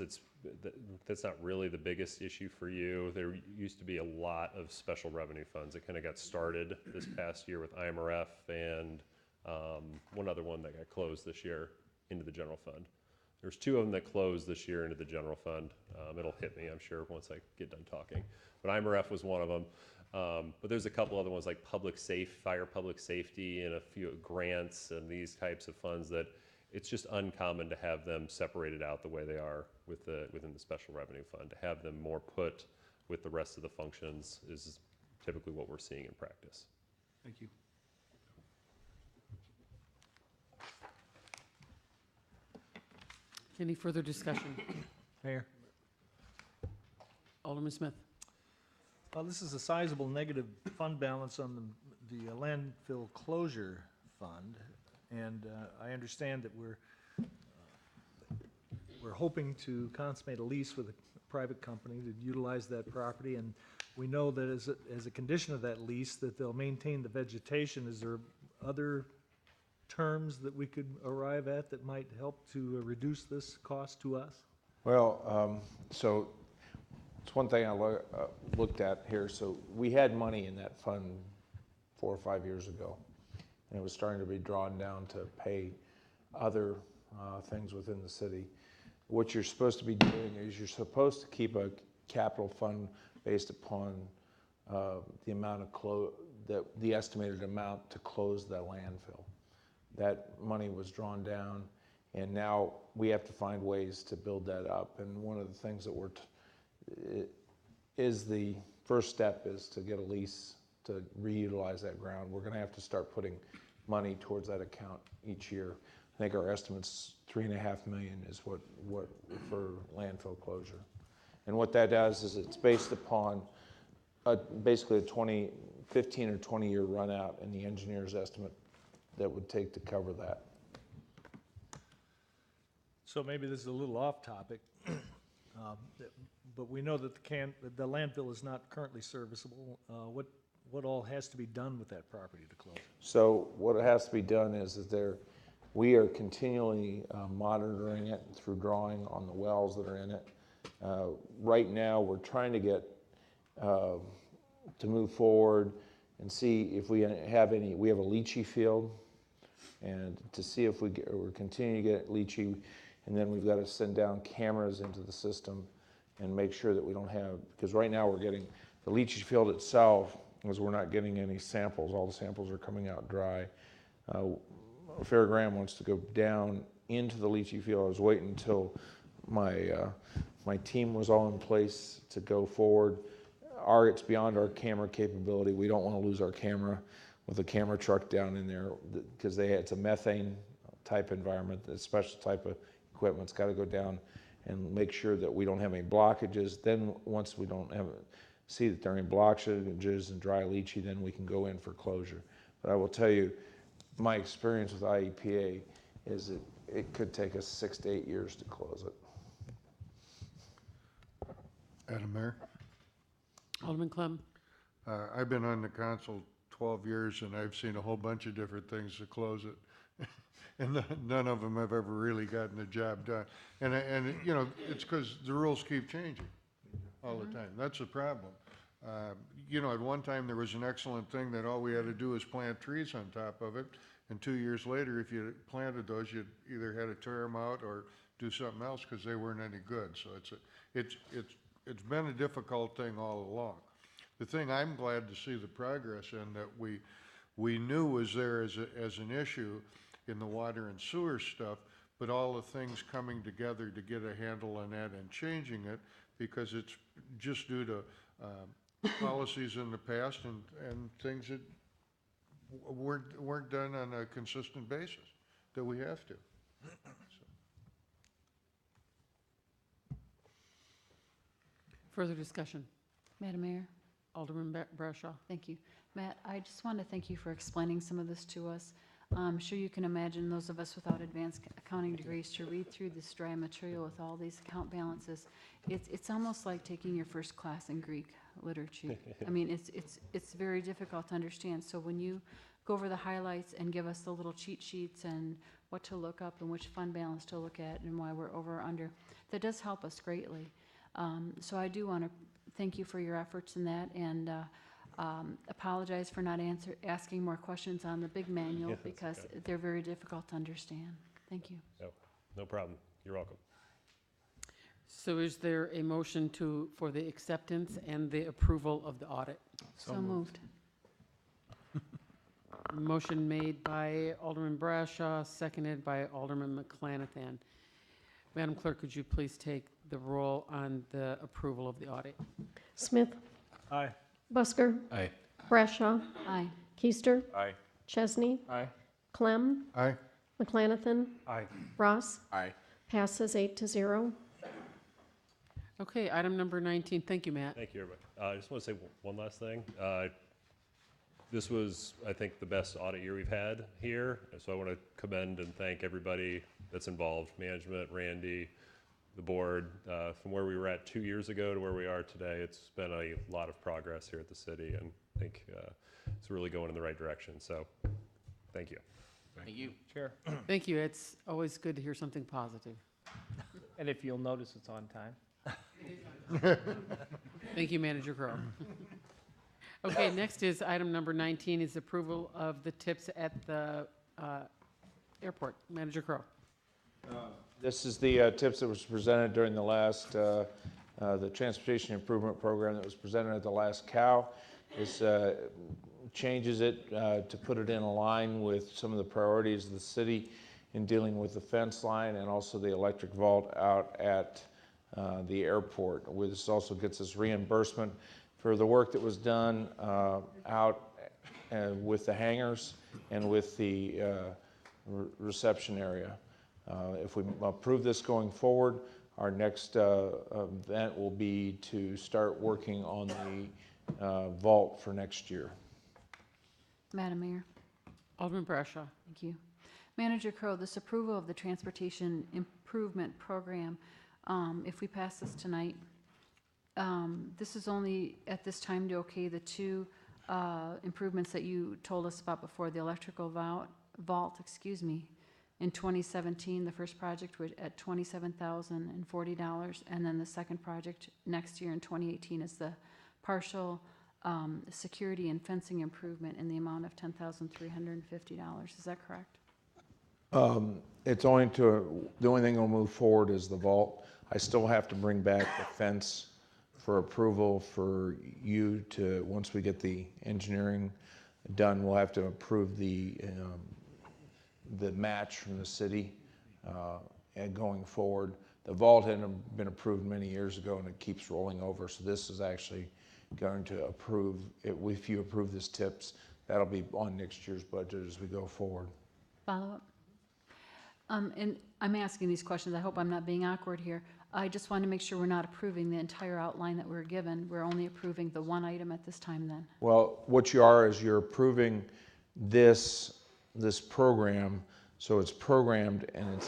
That's not really the biggest issue for you. There used to be a lot of special revenue funds. It kind of got started this past year with IMRF and one other one that got closed this year into the general fund. There's 2 of them that closed this year into the general fund. It'll hit me, I'm sure, once I get done talking. But IMRF was one of them. But there's a couple other ones like fire public safety, and a few grants and these types of funds that it's just uncommon to have them separated out the way they are within the special revenue fund. To have them more put with the rest of the functions is typically what we're seeing in practice. Thank you. Any further discussion? Mayor, Alderman Smith. this is a sizable negative fund balance on the landfill closure fund, and I understand that we're hoping to consummate a lease with a private company to utilize that property, and we know that as a condition of that lease that they'll maintain the vegetation. Is there other terms that we could arrive at that might help to reduce this cost to us? Well, so it's one thing I looked at here. So we had money in that fund 4 or 5 years ago, and it was starting to be drawn down to pay other things within the city. What you're supposed to be doing is you're supposed to keep a capital fund based upon the amount of the estimated amount to close the landfill. That money was drawn down, and now we have to find ways to build that up. And one of the things that is the first step is to get a lease to reutilize that ground. We're going to have to start putting money towards that account each year. I think our estimate's $3.5 million is what for landfill closure. And what that does is it's based upon basically a 15 or 20 year run out in the engineer's estimate that would take to cover that. So maybe this is a little off topic, but we know that the landfill is not currently serviceable. What all has to be done with that property to close it? So what has to be done is that we are continually monitoring it through drawing on the wells that are in it. Right now, we're trying to get to move forward and see if we have any. We have a leachy field, and to see if we're continuing to get leachy, and then we've got to send down cameras into the system and make sure that we don't have, because right now we're getting the leachy field itself, because we're not getting any samples. All the samples are coming out dry. Fairgraham wants to go down into the leachy field. I was waiting until my team was all in place to go forward. It's beyond our camera capability. We don't want to lose our camera with a camera truck down in there, because it's a methane type environment. A special type of equipment's got to go down and make sure that we don't have any blockages. Then once we don't see that there are any blockages and dry leachy, then we can go in for closure. But I will tell you, my experience with IEPA is that it could take us 6 to 8 years to close it. Madam Mayor? Alderman Clem. I've been on the council 12 years, and I've seen a whole bunch of different things to close it. And none of them have ever really gotten the job done. And you know, it's because the rules keep changing all the time. That's the problem. You know, at one time, there was an excellent thing that all we had to do was plant trees on top of it, and 2 years later, if you planted those, you either had to tear them out or do something else because they weren't any good. So it's been a difficult thing all along. The thing I'm glad to see the progress in that we knew was there as an issue in the water and sewer stuff, but all the things coming together to get a handle on that and changing it, because it's just due to policies in the past and things that weren't done on a consistent basis that we have to. Further discussion. Madam Mayor? Alderman Bradshaw. Thank you. Matt, I just want to thank you for explaining some of this to us. I'm sure you can imagine those of us without advanced accounting degrees to read through this dry material with all these account balances. It's almost like taking your first class in Greek literature. I mean, it's very difficult to understand. So when you go over the highlights and give us the little cheat sheets and what to look up and which fund balance to look at and why we're over or under, that does help us greatly. So I do want to thank you for your efforts in that, and apologize for not asking more questions on the big manual because they're very difficult to understand. Thank you. No problem. You're welcome. So is there a motion for the acceptance and the approval of the audit? So moved. Motion made by Alderman Bradshaw, seconded by Alderman McClanathan. Madam Clerk, could you please take the roll on the approval of the audit? Smith. Aye. Busker. Aye. Brashaw. Aye. Keister. Aye. Chesney. Aye. Clem. Aye. McClanathan. Aye. Ross. Aye. Passes 8-0. Okay, item number 19. Thank you, Matt. Thank you, everybody. I just want to say one last thing. This was, I think, the best audit year we've had here. So I want to commend and thank everybody that's involved, management, Randy, the board. From where we were at 2 years ago to where we are today, it's been a lot of progress here at the city, and I think it's really going in the right direction. So thank you. Thank you. Sure. Thank you. It's always good to hear something positive. And if you'll notice, it's on time. Thank you, Manager Crowe. Okay, next is item number 19 is approval of the tips at the airport. Manager Crowe. This is the tips that was presented during the last, the Transportation Improvement Program that was presented at the last COW. This changes it to put it in line with some of the priorities of the city in dealing with the fence line and also the electric vault out at the airport. This also gets us reimbursement for the work that was done out with the hangars and with the reception area. If we approve this going forward, our next event will be to start working on the vault for next year. Madam Mayor. Alderman Brashaw. Thank you. Manager Crowe, this approval of the Transportation Improvement Program, if we pass this tonight, this is only at this time to okay the two improvements that you told us about before, the electrical vault, in 2017, the first project was at $27,040, and then the second project next year in 2018 is the partial security and fencing improvement in the amount of $10,350. Is that correct? It's only the only thing that'll move forward is the vault. I still have to bring back the fence for approval for you to, once we get the engineering done, we'll have to approve the match from the city and going forward. The vault had been approved many years ago and it keeps rolling over, so this is actually going to approve, if you approve this TIPS, that'll be on next year's budget as we go forward. Follow up? And I'm asking these questions, I hope I'm not being awkward here. I just want to make sure we're not approving the entire outline that we're given. We're only approving the one item at this time then. Well, what you are is you're approving this program So it's programmed, and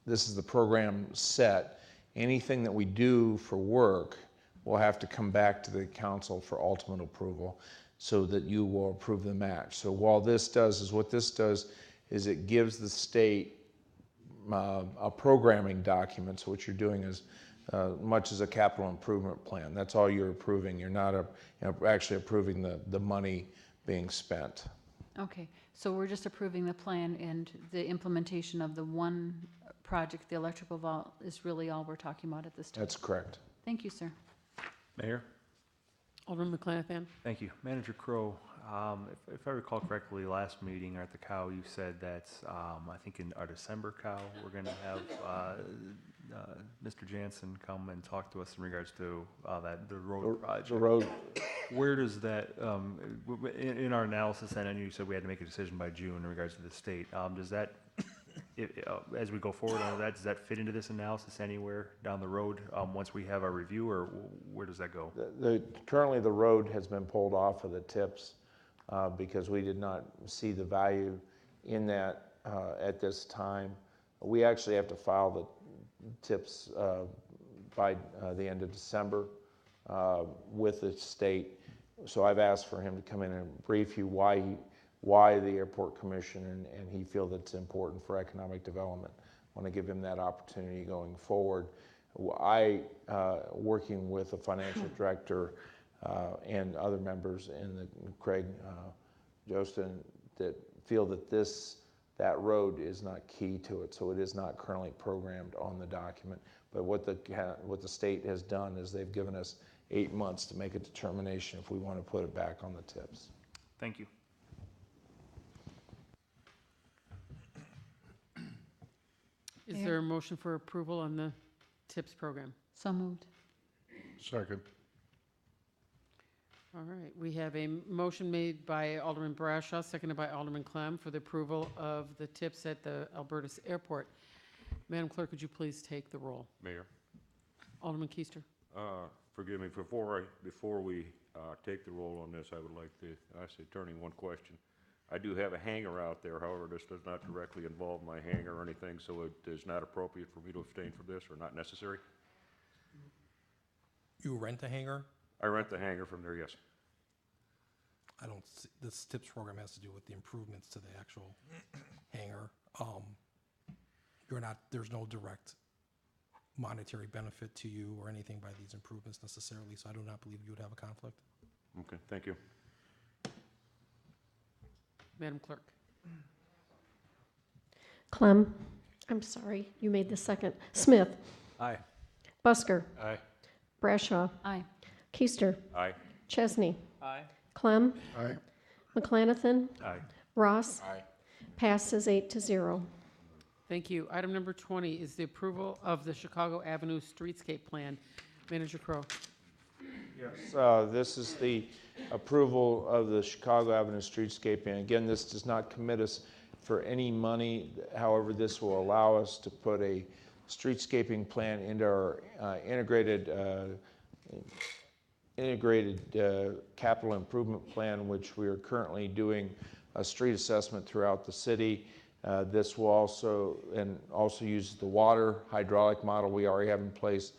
this is the program set. Anything that we do for work will have to come back to the council for ultimate approval so that you will approve the match. So what this does is it gives the state a programming document. So what you're doing is much as a capital improvement plan. That's all you're approving. You're not actually approving the money being spent. Okay, so we're just approving the plan, and the implementation of the one project, the electrical vault, is really all we're talking about at this time? That's correct. Thank you, sir. Mayor? Alderman McClanahan. Thank you. Manager Crowe, if I recall correctly, last meeting or at the COW, you said that, I think in our December COW, we're going to have Mr. Jansen come and talk to us in regards to the road project. The road. Where does that, in our analysis, and I know you said we had to make a decision by June in regards to the state, does that, as we go forward on that, does that fit into this analysis anywhere down the road once we have our review, or where does that go? Currently, the road has been pulled off of the tips because we did not see the value in that at this time. We actually have to file the tips by the end of December with the state. So I've asked for him to come in and brief you why the Airport Commission, and he feels it's important for economic development. I want to give him that opportunity going forward. I, working with the financial director and other members in the Craig Jostin, that feel that that road is not key to it, so it is not currently programmed on the document. But what the state has done is they've given us 8 months to make a determination if we want to put it back on the tips. Thank you. Is there a motion for approval on the TIPS program? So moved. Second. All right, we have a motion made by Alderman Brashaw, seconded by Alderman Clem for the approval of the TIPS at the Albertus Airport. Madam Clerk, would you please take the roll? Mayor, Alderman Keister. forgive me, before we take the roll on this, I would like to ask the attorney one question. I do have a hangar out there, however, this does not directly involve my hangar or anything, so it is not appropriate for me to abstain from this, or not necessary? You rent a hangar? I rent the hangar from there, yes. I don't see, this TIPS program has to do with the improvements to the actual hangar. There's no direct monetary benefit to you or anything by these improvements necessarily, so I do not believe you would have a conflict. Okay, thank you. Madam Clerk. Clem, I'm sorry, you made the second. Smith. Aye. Busker. Aye. Brashaw. Aye. Keister. Aye. Chesney. Aye. Clem. Aye. McClanathan. Aye. Ross. Aye. Passes 8-0. Thank you. Item number 20 is the approval of the Chicago Avenue Streetscape Plan. Manager Crowe. Yes, this is the approval of the Chicago Avenue Streetscape. And again, this does not commit us for any money. However, this will allow us to put a streetscaping plan into our integrated capital improvement plan, which we are currently doing a street assessment throughout the city. This will also use the water hydraulic model we already have in place,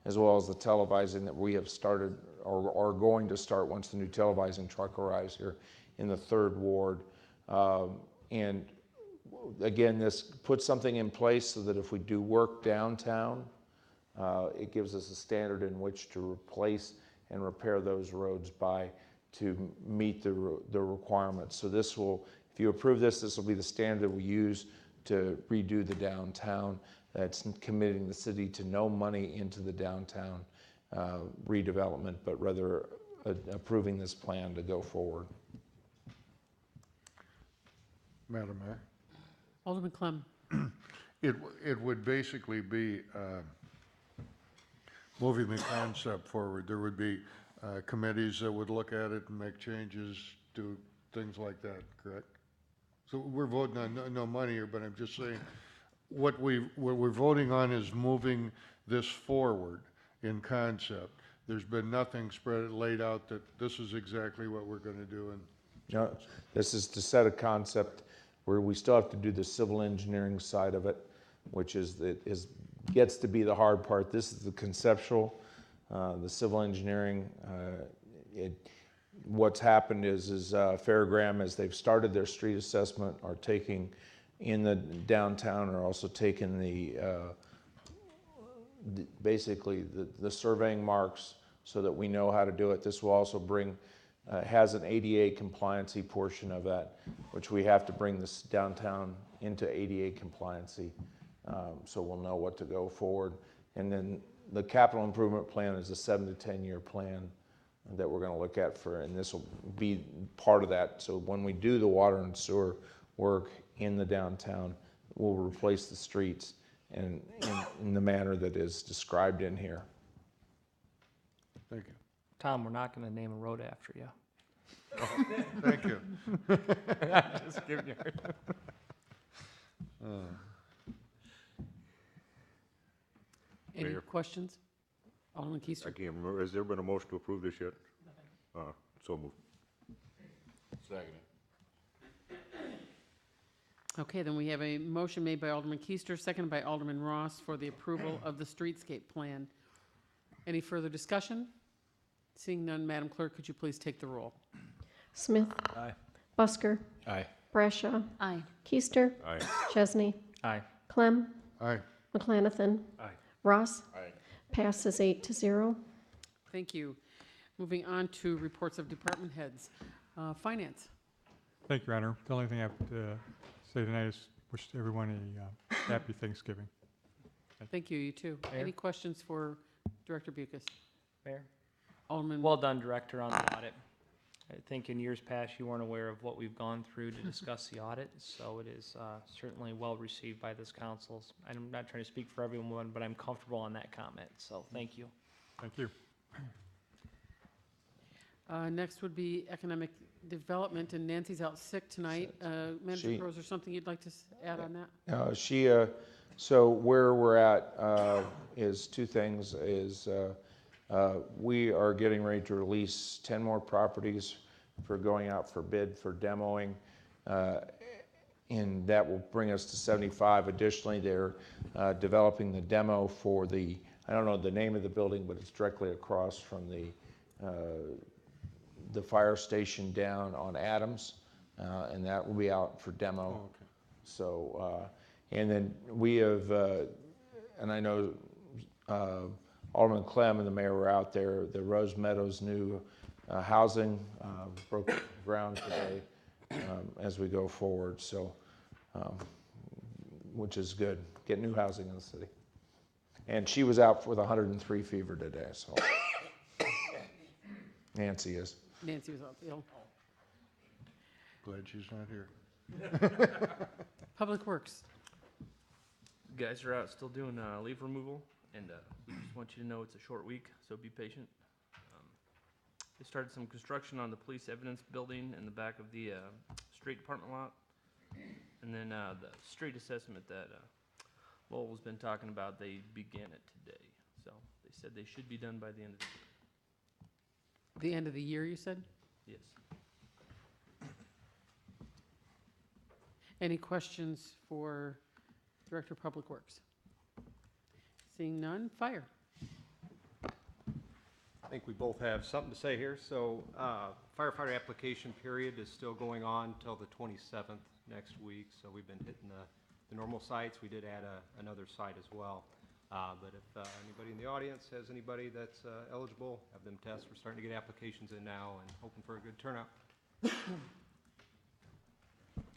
as well as the televising that we have started or are going to start once the new televising truck arrives here in the 3rd Ward. And again, this puts something in place so that if we do work downtown, it gives us a standard in which to replace and repair those roads by to meet the requirements. So this will, if you approve this, this will be the standard we use to redo the downtown. That's committing the city to no money into the downtown redevelopment, but rather approving this plan to go forward. Madam Mayor? Alderman Clem. It would basically be moving the concept forward. There would be committees that would look at it and make changes, do things like that, correct? So we're voting on no money here, but I'm just saying what we're voting on is moving this forward in concept. There's been nothing laid out that this is exactly what we're going to do. No, this is to set a concept where we still have to do the civil engineering side of it, which gets to be the hard part. This is the conceptual, the civil engineering. What's happened is Fairgram, as they've started their street assessment, are taking in the downtown, are also taking basically the surveying marks so that we know how to do it. This will also bring, has an ADA compliancy portion of that, which we have to bring this downtown into ADA compliancy, so we'll know what to go forward. And then the capital improvement plan is a 7 to 10 year plan that we're going to look at and this will be part of that. So when we do the water and sewer work in the downtown, we'll replace the streets in the manner that is described in here. Thank you. Tom, we're not going to name a road after you. Oh, thank you. Just giving you. Any Mayor. questions? Alderman Keister? I can't remember, has there been a motion to approve this yet? So moved. Second. Okay, then we have a motion made by Alderman Keister, seconded by Alderman Ross for the approval of the streetscape plan. Any further discussion? Seeing none, Madam Clerk, could you please take the roll? Smith. Aye. Busker. Aye. Brashaw. Aye. Keister. Aye. Chesney. Aye. Clem. Aye. McLanathan. Aye. Ross. Aye. Passes 8-0. Thank you. Moving on to reports of department heads. Finance. Thank you, Your Honor. The only thing I have to say tonight is wish everyone a happy Thanksgiving. Thank you, you too. Mayor? Any questions for Director Bucus? Mayor? Alderman. Well done, Director, on the audit. I think in years past, you weren't aware of what we've gone through to discuss the audit, so it is certainly well received by this council. I'm not trying to speak for everyone, but I'm comfortable on that comment, so thank you. Thank you. Next would be economic development, and Nancy's out sick tonight. Manager Crowe, is there something you'd like to add on that? So where we're at is two things. We are getting ready to release 10 more properties for going out for bid for demoing, and that will bring us to 75. Additionally, they're developing the demo for I don't know the name of the building, but it's directly across from the fire station down on Adams, and that will be out for demo. Oh, okay. So, and then we have, and I know Alderman Clem and the mayor were out there, the Rose Meadows new housing broke ground today as we go forward, so, which is good, get new housing in the city. And she was out with 103 fever today, so. Nancy is. Nancy was out ill. Glad she's not here. Public Works. Guys are out still doing leaf removal, and we just want you to know it's a short week, so be patient. They started some construction on the police evidence building in the back of the street department lot, and then the street assessment that Lowell's been talking about, they began it today. So they said they should be done by the end of the year. The end of the year, you said? Yes. Any questions for Director of Public Works? Seeing none, Fire. I think we both have something to say here. So firefighter application period is still going on till the 27th next week. So we've been hitting the normal sites. We did add another site as well. But if anybody in the audience has anybody that's eligible, have them test. We're starting to get applications in now and hoping for a good turnout.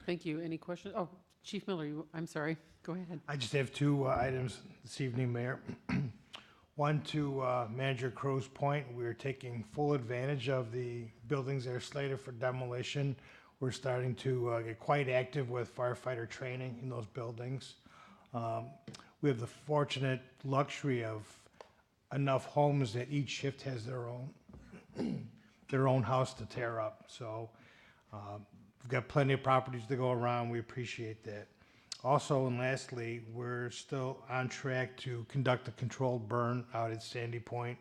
Thank you. Any questions? Oh, Chief Miller, I'm sorry. Go ahead. I just have two items this evening, Mayor. One, to Manager Crow's point, we're taking full advantage of the buildings that are slated for demolition. We're starting to get quite active with firefighter training in those buildings. We have the fortunate luxury of enough homes that each shift has their own house to tear up. So we've got plenty of properties to go around. We appreciate that. Also, and lastly, we're still on track to conduct a controlled burn out at Sandy Point,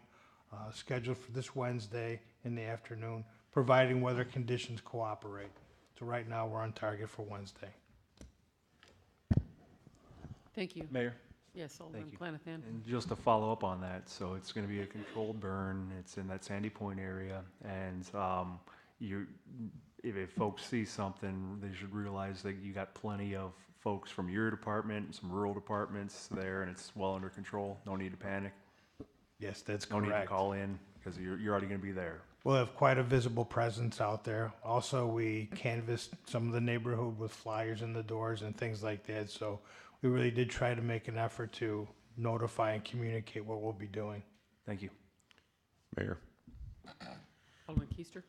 scheduled for this Wednesday in the afternoon, providing weather conditions cooperate. So right now, we're on target for Wednesday. Thank you. Mayor? Yes, Alderman Thank you. Planathan. And just to follow up on that, so it's going to be a controlled burn. It's in that Sandy Point area, and if folks see something, they should realize that you got plenty of folks from your department, and some rural departments there, and it's well under control. No need to panic. Yes, that's No need to correct. call in because you're already going to be there. We'll have quite a visible presence out there. Also, we canvassed some of the neighborhood with flyers in the doors and things like that. So we really did try to make an effort to notify and communicate what we'll be doing. Thank you. Mayor. Alderman Keister.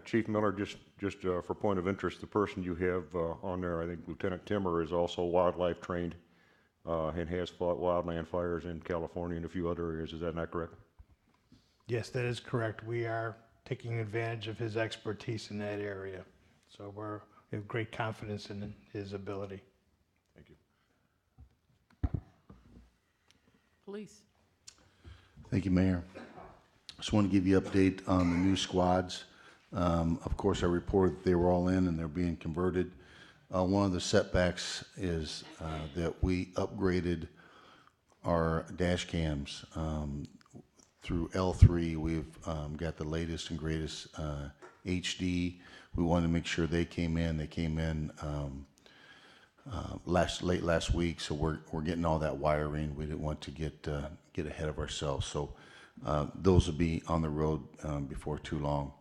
Chief Miller, just for point of interest, the person you have on there, I think Lieutenant Timmer, is also wildlife trained and has fought wildland fires in California and a few other areas. Is that not correct? Yes, that is correct. We are taking advantage of his expertise in that area. So we have great confidence in his ability. Thank you. Police. Thank you, Mayor. Just want to give you an update on the new squads. Of course, I reported they were all in and they're being converted. One of the setbacks is that we upgraded our dash cams. Through L3, we've got the latest and greatest HD. We wanted to make sure they came in. They came in late last week, so we're getting all that wiring. We didn't want to get ahead of ourselves, so those will be on the road before too long.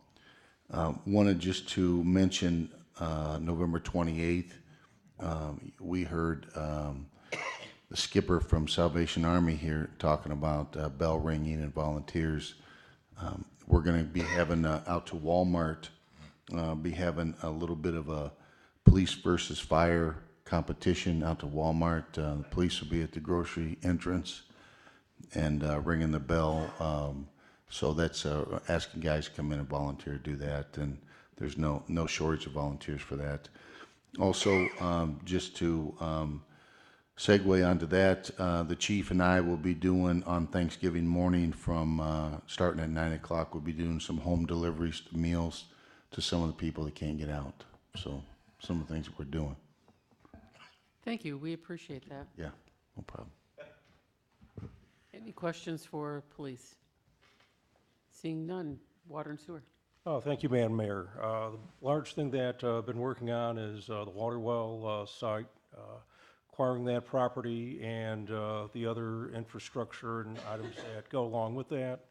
Wanted just to mention November 28th. We heard the skipper from Salvation Army here talking about bell ringing and volunteers. We're going to be having out to Walmart, be having a little bit of a police versus fire competition out to Walmart. The police will be at the grocery entrance and ringing the bell. So that's asking guys to come in and volunteer to do that, and there's no shortage of volunteers for that. Also, just to segue onto that, the chief and I will be doing on Thanksgiving morning from starting at 9 o'clock, we'll be doing some home deliveries, meals to some of the people that can't get out. So some of the things that we're doing. Thank you. We appreciate that. Yeah, no problem. Any questions for police? Seeing none. Water and sewer. Oh, thank you, Madam Mayor. The large thing that I've been working on is the water well site, acquiring that property and the other infrastructure and items that go along with that.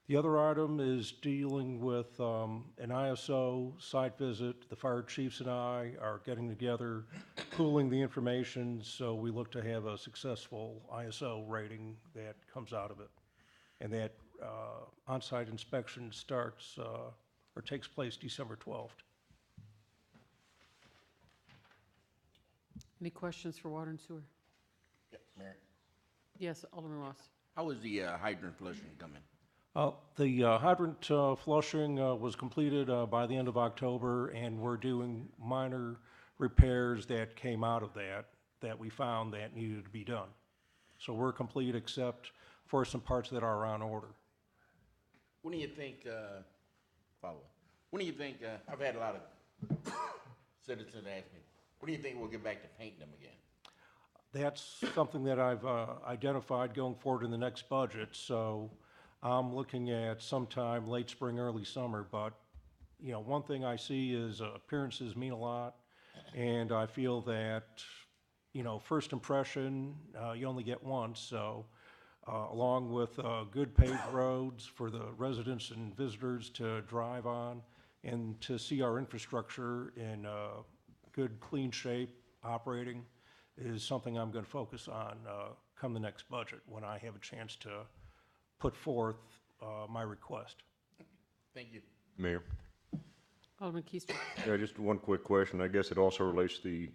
The other item is dealing with an ISO site visit. The fire chiefs and I are getting together, pooling the information, so we look to have a successful ISO rating that comes out of it. And that on-site inspection starts or takes place December 12th. Any questions for water and sewer? Mayor, Yes, Alderman Ross. how is the hydrant flushing coming? The hydrant flushing was completed by the end of October, and we're doing minor repairs that came out of that we found that needed to be done. So we're complete except for some parts that are on order. When do you think, when do you think, I've had a lot of citizens ask me, when do you think we'll get back to painting them again? That's something that I've identified going forward in the next budget, so I'm looking at sometime late spring, early summer, but, you know, one thing I see is appearances mean a lot, and I feel that, you know, first impression, you only get once, so along with good paved roads for the residents and visitors to drive on and to see our infrastructure in good, clean shape, operating, is something I'm going to focus on come the next budget when I have a chance to put forth my request. Thank you. Mayor. Alderman Keister. Yeah, just one quick question. I guess it also relates to the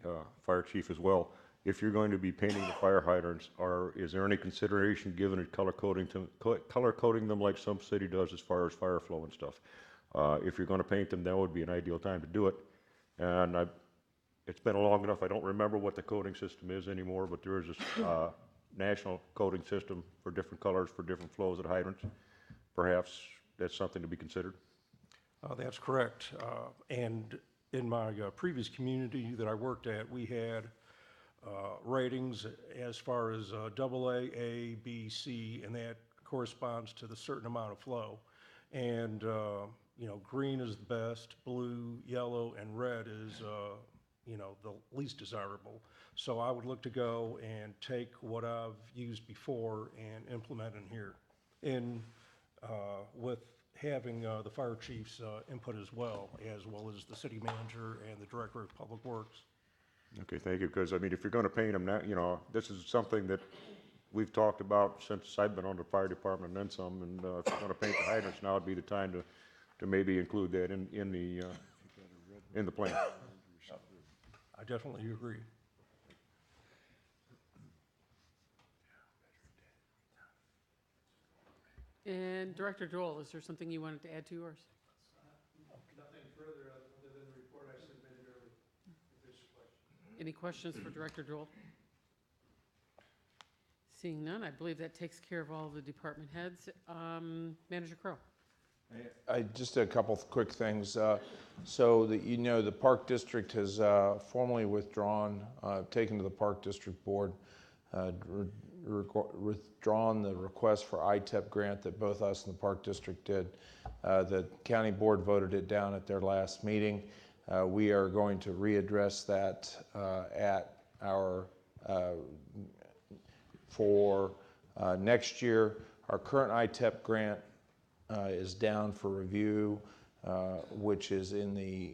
fire chief as well. If you're going to be painting the fire hydrants, is there any consideration given to color coding them like some city does as far as fire flow and stuff? If you're going to paint them, that would be an ideal time to do it. And it's been long enough, I don't remember what the coding system is anymore, but there is this national coding system for different colors, for different flows of hydrants. Perhaps that's something to be considered. That's correct. And in my previous community that I worked at, we had ratings as far as AA, A, B, C, and that corresponds to the certain amount of flow. And, you know, green is the best, blue, yellow, and red is, you know, the least desirable. So I would look to go and take what I've used before and implement in here. And with having the fire chief's input as well as the city manager and the director of public works. Okay, thank you, because I mean, if you're gonna paint them now, you know, this is something that we've talked about since I've been on the fire department and then some, and if you're gonna paint the hydrants, now would be the time to maybe include that in the plan. I definitely agree. And Director Joel, is there something you wanted to add to yours? Nothing further other than the report I submitted earlier. Any questions for Director Joel? Seeing none, I believe that takes care of all of the department heads. Manager Crowe. Just a couple of quick things. So that you know, the Park District has formally withdrawn, taken to the Park District Board, withdrawn the request for ITEP grant that both us and the Park District did. The County Board voted it down at their last meeting. We are going to readdress that at our, for next year. Our current ITEP grant is down for review, which is in the,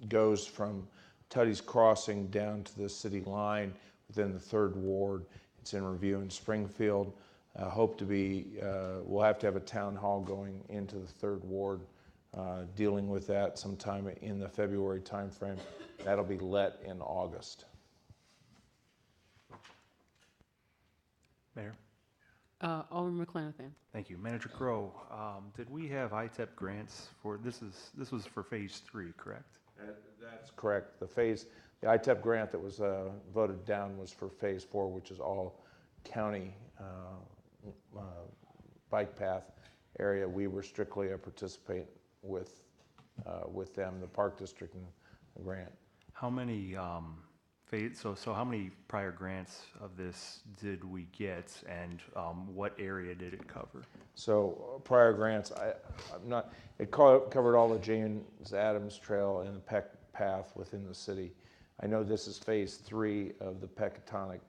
goes from Tuddy's Crossing down to the city line within the 3rd Ward. It's in review in Springfield. Hope to be, we'll have to have a town hall going into the 3rd Ward, dealing with that sometime in the February timeframe. That'll be let in August. Mayor? Alderman McClanathan. Thank you. Manager Crowe, did we have ITEP grants for, this was for phase 3, correct? That's correct. The ITEP grant that was voted down was for phase 4, which is all county bike path area. We were strictly a participant with them, the Park District and the grant. How many so how many prior grants of this did we get, and what area did it cover? So prior grants, it covered all the James Adams Trail and the Peck Path within the city. I know this is phase 3 of the Pecatonic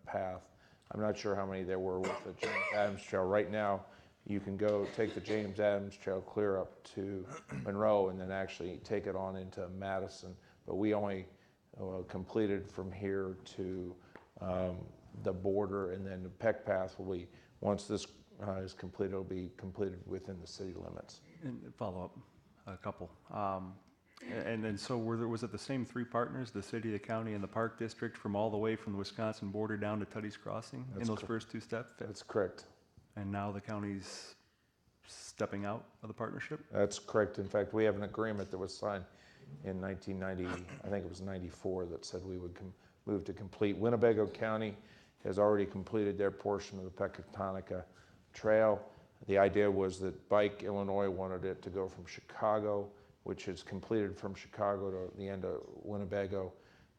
path. I'm not sure how many there were with the James Adams Trail. Right now, you can go take the James Adams Trail clear up to Monroe and then actually take it on into Madison. But we only completed from here to the border, and then the Peck Path will be, once this is completed, it'll be completed within the city limits. And follow up, a couple. And then so was it the same 3 partners, the city, the county, and the Park District, from all the way from the Wisconsin border down to Tuddy's Crossing in those first 2 steps? That's correct. And now the county's stepping out of the partnership? That's correct. In fact, we have an agreement that was signed in 1990, I think it was 94, that said we would move to complete. Winnebago County has already completed their portion of the Pecatonica Trail. The idea was that Bike Illinois wanted it to go from Chicago, which is completed from Chicago to the end of Winnebago,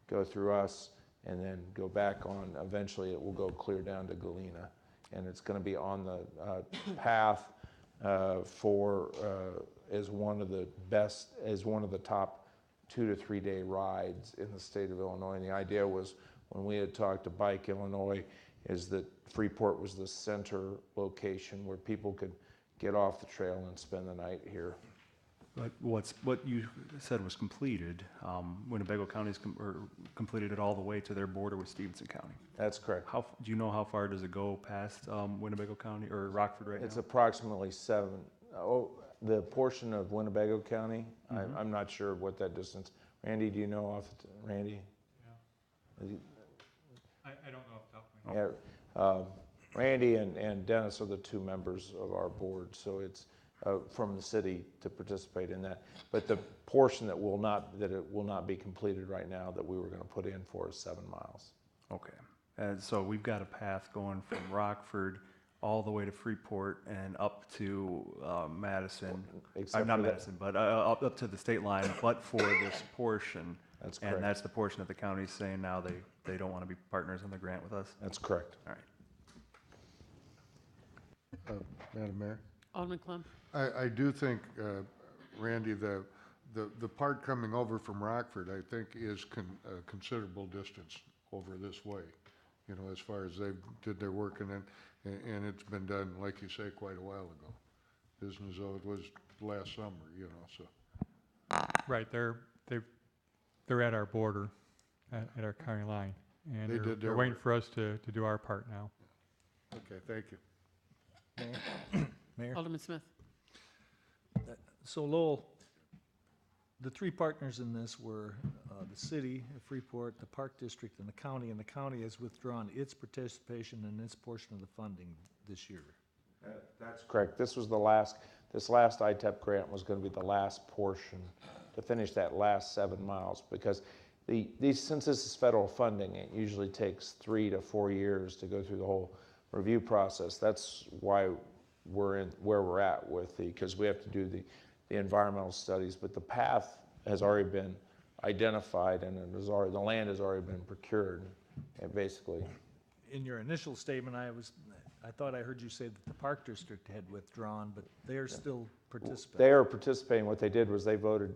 go through us, and then go back on. Eventually, it will go clear down to Galena, and it's going to be on the path as one of the best, as one of the top 2 to 3 day rides in the state of Illinois. And the idea was, when we had talked to Bike Illinois, is that Freeport was the center location where people could get off the trail and spend the night here. But what you said was completed, Winnebago County's completed it all the way to their border with Stevenson County. That's correct. Do you know how far does it go past Winnebago County or Rockford right now? It's approximately 7. The portion of Winnebago County, I'm not sure what that distance. Randy, do you know off Randy? Yeah. I don't know off the top of my head. Yeah. Randy and Dennis are the 2 members of our board, so it's from the city to participate in that. But the portion that it will not be completed right now that we were going to put in for is 7 miles. Okay. And so we've got a path going from Rockford all the way to Freeport and up to Madison. Except Not for that- Madison, but up to the state line, but for this portion. That's correct. And that's the portion that the county's saying now they don't want to be partners in the grant with us? That's correct. All right. Madam Mayor? Alderman Clem. I do think, Randy, the part coming over from Rockford, I think, is a considerable distance over this way, you know, as far as they did their work, and it's been done, like you say, quite a while ago. Isn't as though it was last summer, you know, so. Right, they're at our border, at our county line, and They did they're their waiting work. for us to do our part now. Okay, thank you. Mayor? Alderman Smith. So Lowell, the three partners in this were the city of Freeport, the Park District, and the county has withdrawn its participation in its portion of the funding this year. That's correct. This last ITEP grant was going to be the last portion to finish that last 7 miles, because since this is federal funding, it usually takes 3 to 4 years to go through the whole review process. That's why we're in where we're at with because we have to do the environmental studies, but the path has already been identified and the land has already been procured, and basically. In your initial statement, I thought I heard you say that the Park District had withdrawn, but they're still participating. They are participating. What they did was they voted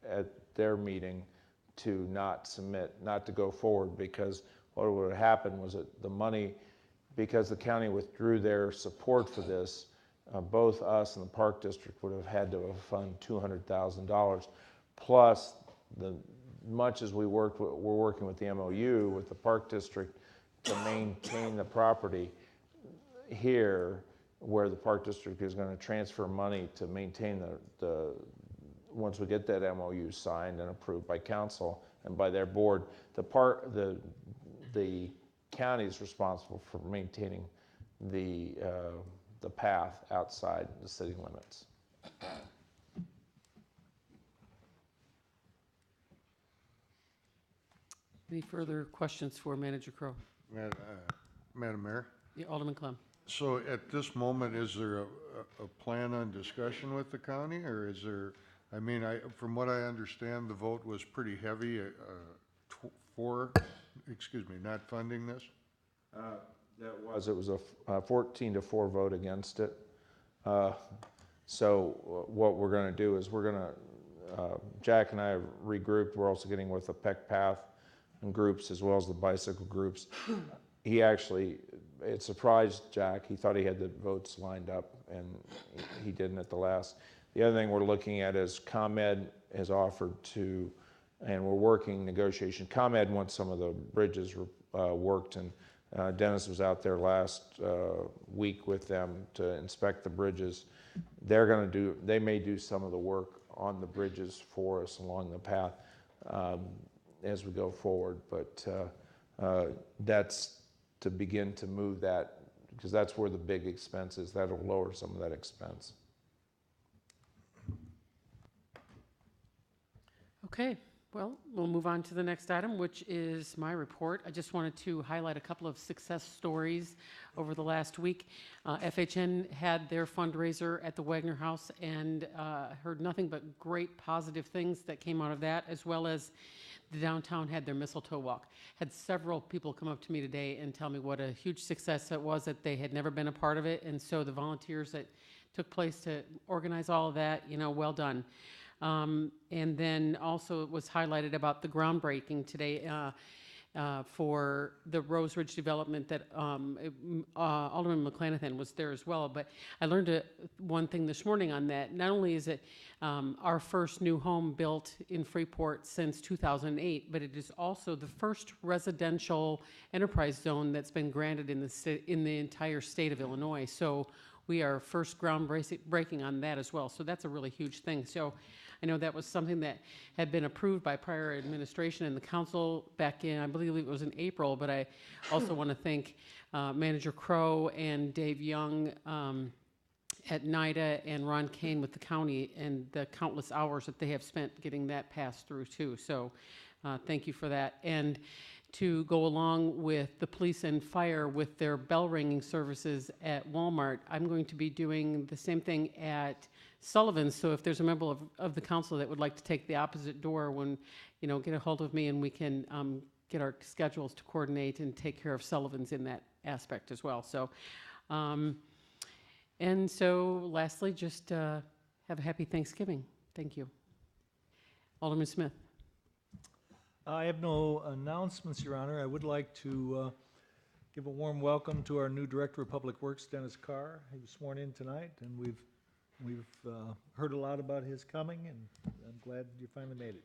at their meeting to not to go forward, because what would have happened was that the money, because the county withdrew their support for this, both us and the Park District would have had to fund $200,000, plus much as we're working with the MOU with the Park District to maintain the property here, where the Park District is going to transfer money to maintain once we get that MOU signed and approved by council and by their board, the county is responsible for maintaining the path outside the city limits. Any further questions for Manager Crowe? Madam Mayor? Yeah, Alderman Clem. So at this moment, is there a plan on discussion with the county, or is there, from what I understand, the vote was pretty heavy not funding this? It was a 14-4 vote against it. So what we're going to do is Jack and I have regrouped. We're also getting with the Peck Path and groups as well as the bicycle groups. It surprised Jack. He thought he had the votes lined up, and he didn't at the last. The other thing we're looking at is ComEd has offered to, and we're working negotiation. ComEd wants some of the bridges worked, and Dennis was out there last week with them to inspect the bridges. They may do some of the work on the bridges for us along the path as we go forward, but that's to begin to move that, because that's where the big expense is. That'll lower some of that expense. Okay, well, we'll move on to the next item, which is my report. I just wanted to highlight a couple of success stories over the last week. FHN had their fundraiser at the Wagner House, and heard nothing but great positive things that came out of that, as well as the downtown had their mistletoe walk. Had several people come up to me today and tell me what a huge success it was, that they had never been a part of it, and so the volunteers that took place to organize all of that, well done. And then also it was highlighted about the groundbreaking today for the Rose Ridge development that Alderman McClanathan was there as well. But I learned one thing this morning on that. Not only is it our first new home built in Freeport since 2008, but it is also the first residential enterprise zone that's been granted in the entire state of Illinois. So we are first groundbreaking on that as well. So that's a really huge thing. So I know that was something that had been approved by prior administration and the council back in, I believe it was in April, but I also want to thank Manager Crowe and Dave Young at NIDA and Ron Kane with the county, and the countless hours that they have spent getting that passed through too. So thank you for that. And to go along with the police and fire with their bell ringing services at Walmart, I'm going to be doing the same thing at Sullivan. So if there's a member of the council that would like to take the opposite door, when, get a hold of me and we can get our schedules to coordinate and take care of Sullivan's in that aspect as well. So, and so lastly, just have a happy Thanksgiving. Thank you. Alderman Smith. I have no announcements, Your Honor. I would like to give a warm welcome to our new Director of Public Works, Dennis Carr. He was sworn in tonight, and we've heard a lot about his coming, and I'm glad you finally made it.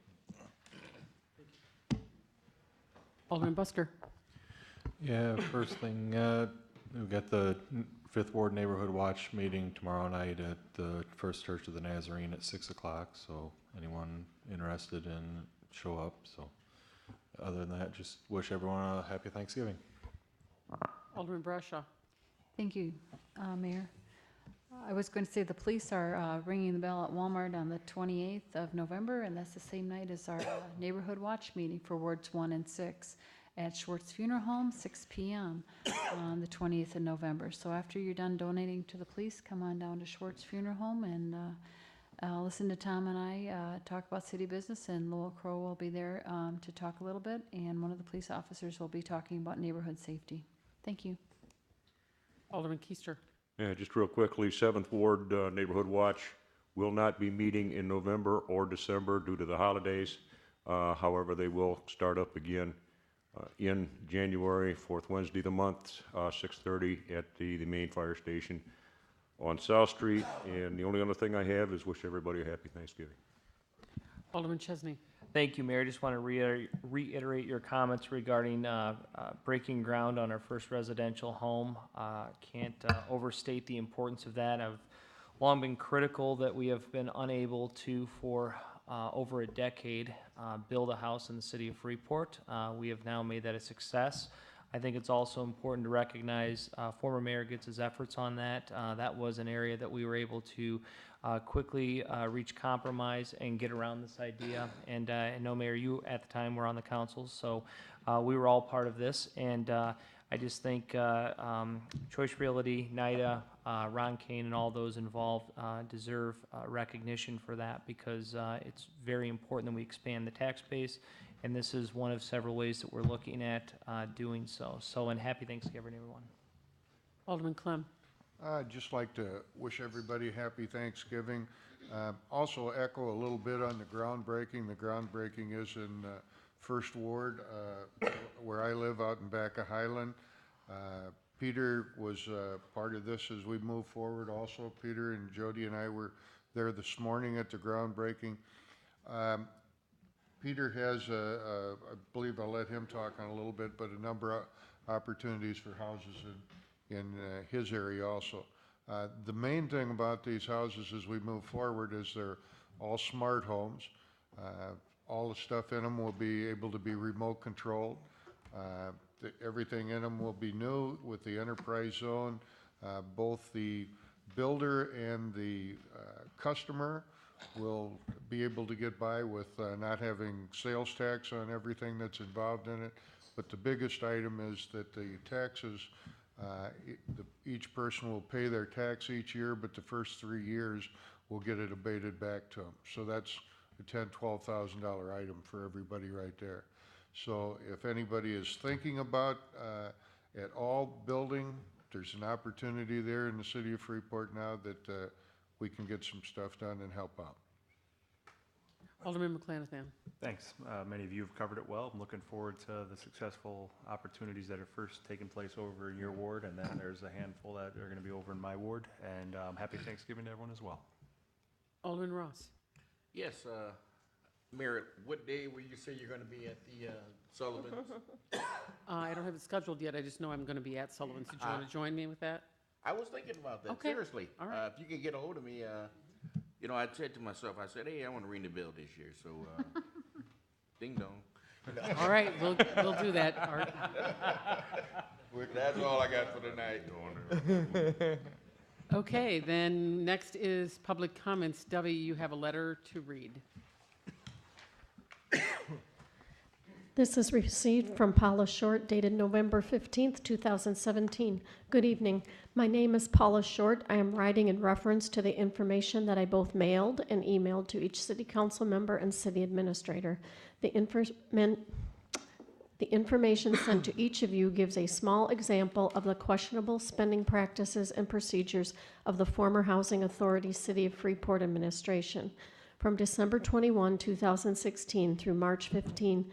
Alderman Busker. Yeah, first thing, we've got the Fifth Ward Neighborhood Watch meeting tomorrow night at the First Church of the Nazarene at 6 o'clock, so anyone interested in show up. So other than that, just wish everyone a happy Thanksgiving. Alderman Bradshaw. Thank you, Mayor. I was going to say the police are ringing the bell at Walmart on the 28th of November, and that's the same night as our neighborhood watch meeting for Wards 1 and 6 at Schwartz Funeral Home, 6 p.m. on the 20th of November. So after you're done donating to the police, come on down to Schwartz Funeral Home and listen to Tom and I talk about city business, and Lowell Crow will be there to talk a little bit, and one of the police officers will be talking about neighborhood safety. Thank you. Alderman Keister. Yeah, just real quickly, 7th Ward Neighborhood Watch will not be meeting in November or December due to the holidays. However, they will start up again in January, 4th Wednesday of the month, 6:30 at the main fire station on South Street. And the only other thing I have is wish everybody a happy Thanksgiving. Alderman Chesney. Thank you, Mayor. I just want to reiterate your comments regarding breaking ground on our first residential home. Can't overstate the importance of that. I've long been critical that we have been unable to, for over a decade, build a house in the city of Freeport. We have now made that a success. I think it's also important to recognize former Mayor Gitz's efforts on that. That was an area that we were able to quickly reach compromise and get around this idea. And I know, Mayor, you at the time were on the council, so we were all part of this. And I just think Choice Realty, NIDA, Ron Kane, and all those involved deserve recognition for that, because it's very important that we expand the tax base. And this is one of several ways that we're looking at doing so. So, and happy Thanksgiving, everyone. Alderman Clem. I'd just like to wish everybody happy Thanksgiving. Also echo a little bit on the groundbreaking. The groundbreaking is in First Ward, where I live out in back of Highland. Peter was part of this as we move forward also. Peter and Jody and I were there this morning at the groundbreaking. Peter has, I believe I'll let him talk on a little bit, but a number of opportunities for houses in his area also. The main thing about these houses as we move forward is they're all smart homes. All the stuff in them will be able to be remote controlled. Everything in them will be new with the enterprise zone. Both the builder and the customer will be able to get by with not having sales tax on everything that's involved in it. But the biggest item is that the taxes, each person will pay their tax each year, but the first 3 years will get it abated back to them. So that's a $10,000, $12,000 item for everybody right there. So if anybody is thinking about at all building, there's an opportunity there in the city of Freeport now that we can get some stuff done and help out. Alderman McClanathan. Thanks. Many of you have covered it well. I'm looking forward to the successful opportunities that are first taking place over in your ward, and then there's a handful that are going to be over in my ward. And happy Thanksgiving to everyone as well. Alderman Ross. Yes, Mayor, what day will you say you're going to be at the Sullivan's? I don't have it scheduled yet. I just know I'm going to be at Sullivan's. Did you want to join me with that? I was thinking about that, Okay. seriously. All right. If you can get a hold of me, you know, I said to myself, I said, hey, I want to ring the bell this year, so ding dong. All right, we'll do that, Art. That's all I got for tonight. Okay, then next is public comments. Debbie, you have a letter to read. This is received from Paula Short, dated November 15th, 2017. Good evening. My name is Paula Short. I am writing in reference to the information that I both mailed and emailed to each city council member and city administrator. The information sent to each of you gives a small example of the questionable spending practices and procedures of the former Housing Authority City of Freeport administration. From December 21, 2016 through March 15,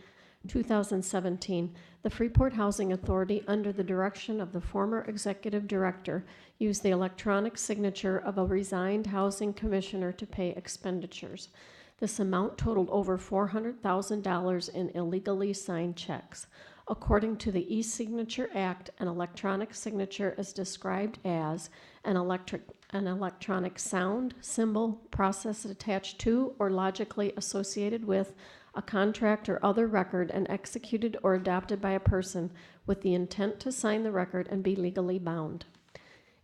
2017, the Freeport Housing Authority, under the direction of the former executive director, used the electronic signature of a resigned housing commissioner to pay expenditures. This amount totaled over $400,000 in illegally signed checks. According to the E-Signature Act, an electronic signature is described as an electronic sound, symbol, process attached to, or logically associated with a contract or other record and executed or adopted by a person with the intent to sign the record and be legally bound.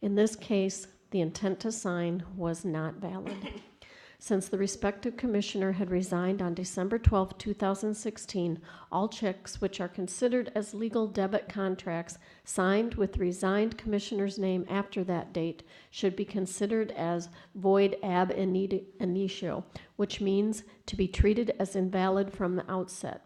In this case, the intent to sign was not valid. Since the respective commissioner had resigned on December 12, 2016, all checks which are considered as legal debit contracts signed with the resigned commissioner's name after that date should be considered as void ab initio, which means to be treated as invalid from the outset.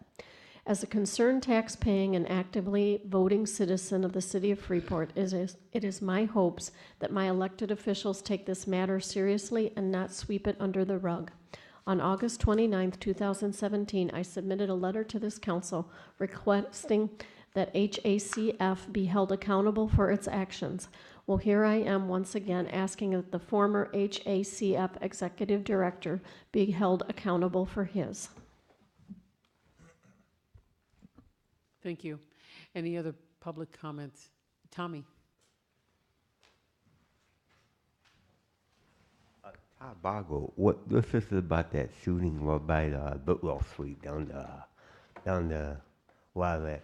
As a concerned tax-paying and actively voting citizen of the city of Freeport, it is my hopes that my elected officials take this matter seriously and not sweep it under the rug. On August 29, 2017, I submitted a letter to this council requesting that HACF be held accountable for its actions. Well, here I am once again asking that the former HACF executive director be held accountable for his. Thank you. Any other public comments? Tommy? Todd Bargle, what this is about that shooting by the Bookwell Street down the Wildcat.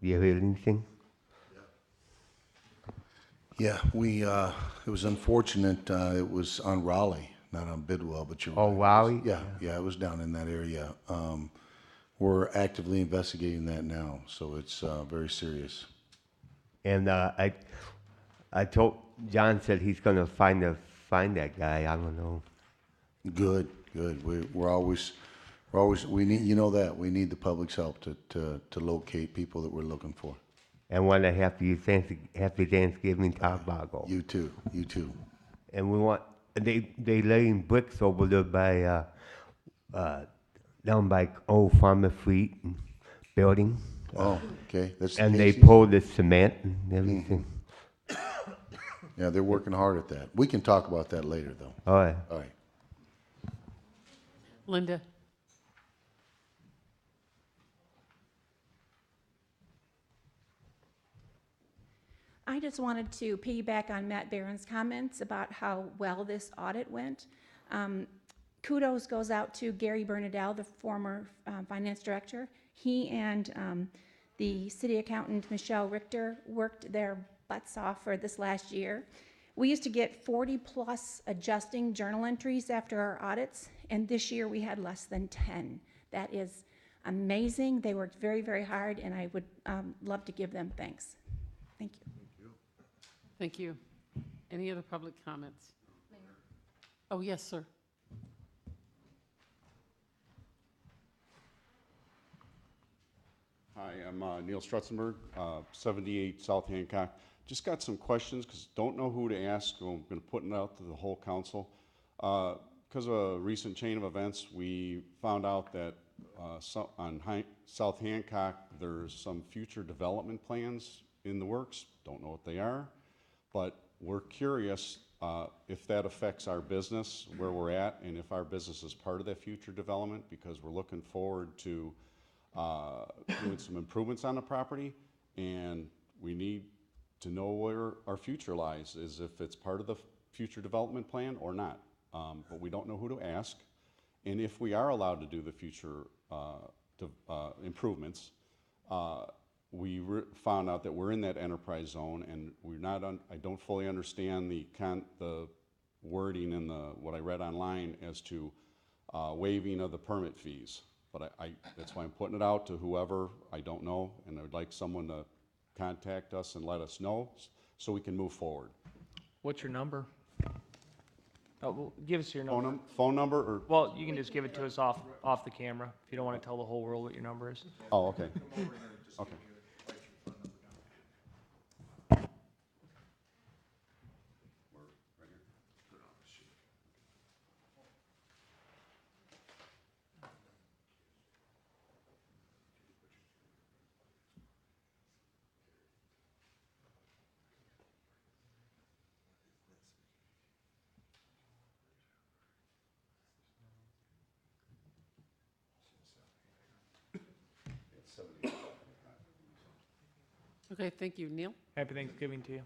You hear anything? Yeah, it was unfortunate, it was on Raleigh, not on Bidwell, but you're right. Oh, Raleigh? Yeah, it was down in that area. We're actively investigating that now, so it's very serious. And I told John said he's going to find that guy. I don't know. Good. We're always we need, you know, that we need the public's help to locate people that we're looking for. And want to happy Thanksgiving, Todd Bargle. You too. And we want they laying bricks over there by down by old Farmer Street building. Oh, okay. That's and they Casey's? pulled the cement and everything. Yeah, they're working hard at that. We can talk about that later, though. All right. All right. Linda? I just wanted to piggyback on Matt Barron's comments about how well this audit went. Kudos goes out to Gary Bernadelle, the former finance director. He and the city accountant, Michelle Richter, worked their butts off for this last year. We used to get 40+ adjusting journal entries after our audits, and this year we had less than 10. That is amazing. They worked very, very hard, and I would love to give them thanks. Thank you. Thank you. Any other public comments? Mayor. Oh, yes, sir. Hi, I'm Neil Strutzenberg, 78 South Hancock. Just got some questions because don't know who to ask. I'm going to put it out to the whole council. Because of a recent chain of events, we found out that on South Hancock, there's some future development plans in the works. Don't know what they are, but we're curious if that affects our business, where we're at, and if our business is part of that future development, because we're looking forward to doing some improvements on the property, and we need to know where our future lies, is if it's part of the future development plan or not. But we don't know who to ask. And if we are allowed to do the future improvements, we found out that we're in that enterprise zone, and we're not. I don't fully understand the wording in what I read online as to waiving of the permit fees. But that's why I'm putting it out to whoever I don't know, and I would like someone to contact us and let us know so we can move forward. What's your number? Oh, well, give us your number. Phone number or? Well, you can just give it to us off the camera if you don't want to tell the whole world what your number is. Oh, okay. Okay. Okay, thank you. Neil? Happy Thanksgiving to you.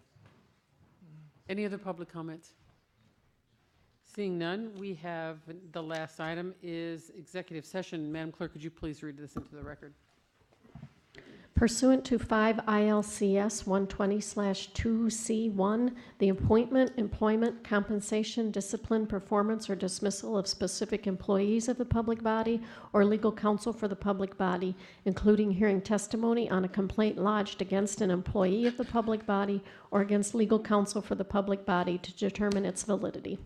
Any other public comments? Seeing none, we have, the last item is executive session. Madam Clerk, could you please read this into the record? Pursuant to 5 ILCS 120/2C1, the appointment, employment, compensation, discipline, performance, or dismissal of specific employees of the public body or legal counsel for the public body, including hearing testimony on a complaint lodged against an employee of the public body or against legal counsel for the public body to determine its validity.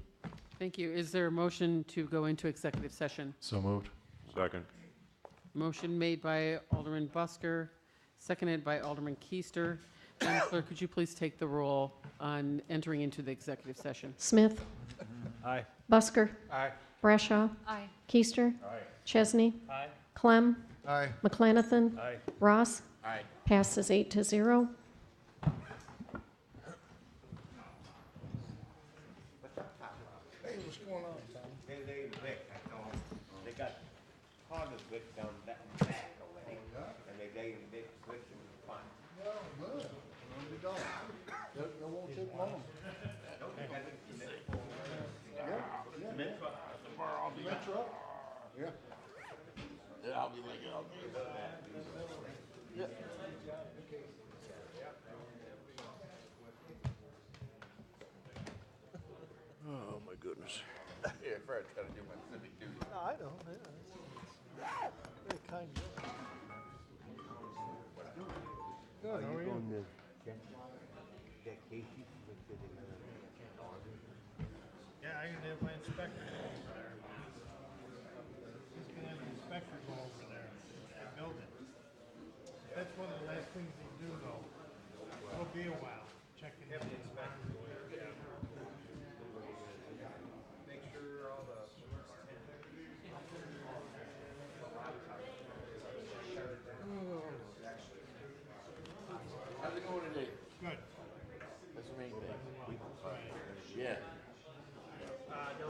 Thank you. Is there a motion to go into executive session? So moved. Second. Motion made by Alderman Busker, seconded by Alderman Keister. Madam Clerk, could you please take the roll on entering into the executive session? Smith. Aye. Busker. Aye. Brashaw. Aye. Keister. Aye. Chesney. Aye. Clem. Aye. McClanathan. Aye. Ross. Aye. Passes 8-0. Hey, what's going on, Tom? They got Honda's Vic down that back over there. And they gave him Vic Vic and was fine. Well, good. Well, we don't. That won't take long. Metro? Yeah. Yeah, I'll be like, okay. Yeah. Oh, my goodness. Yeah, Fred, trying to do my civic duty. No, I know, very kind. Good, how are you? Yeah, I can have my inspector go over there. He's gonna have the inspector go over there and build it. That's one of the last things they do though. It'll be a while, checking in.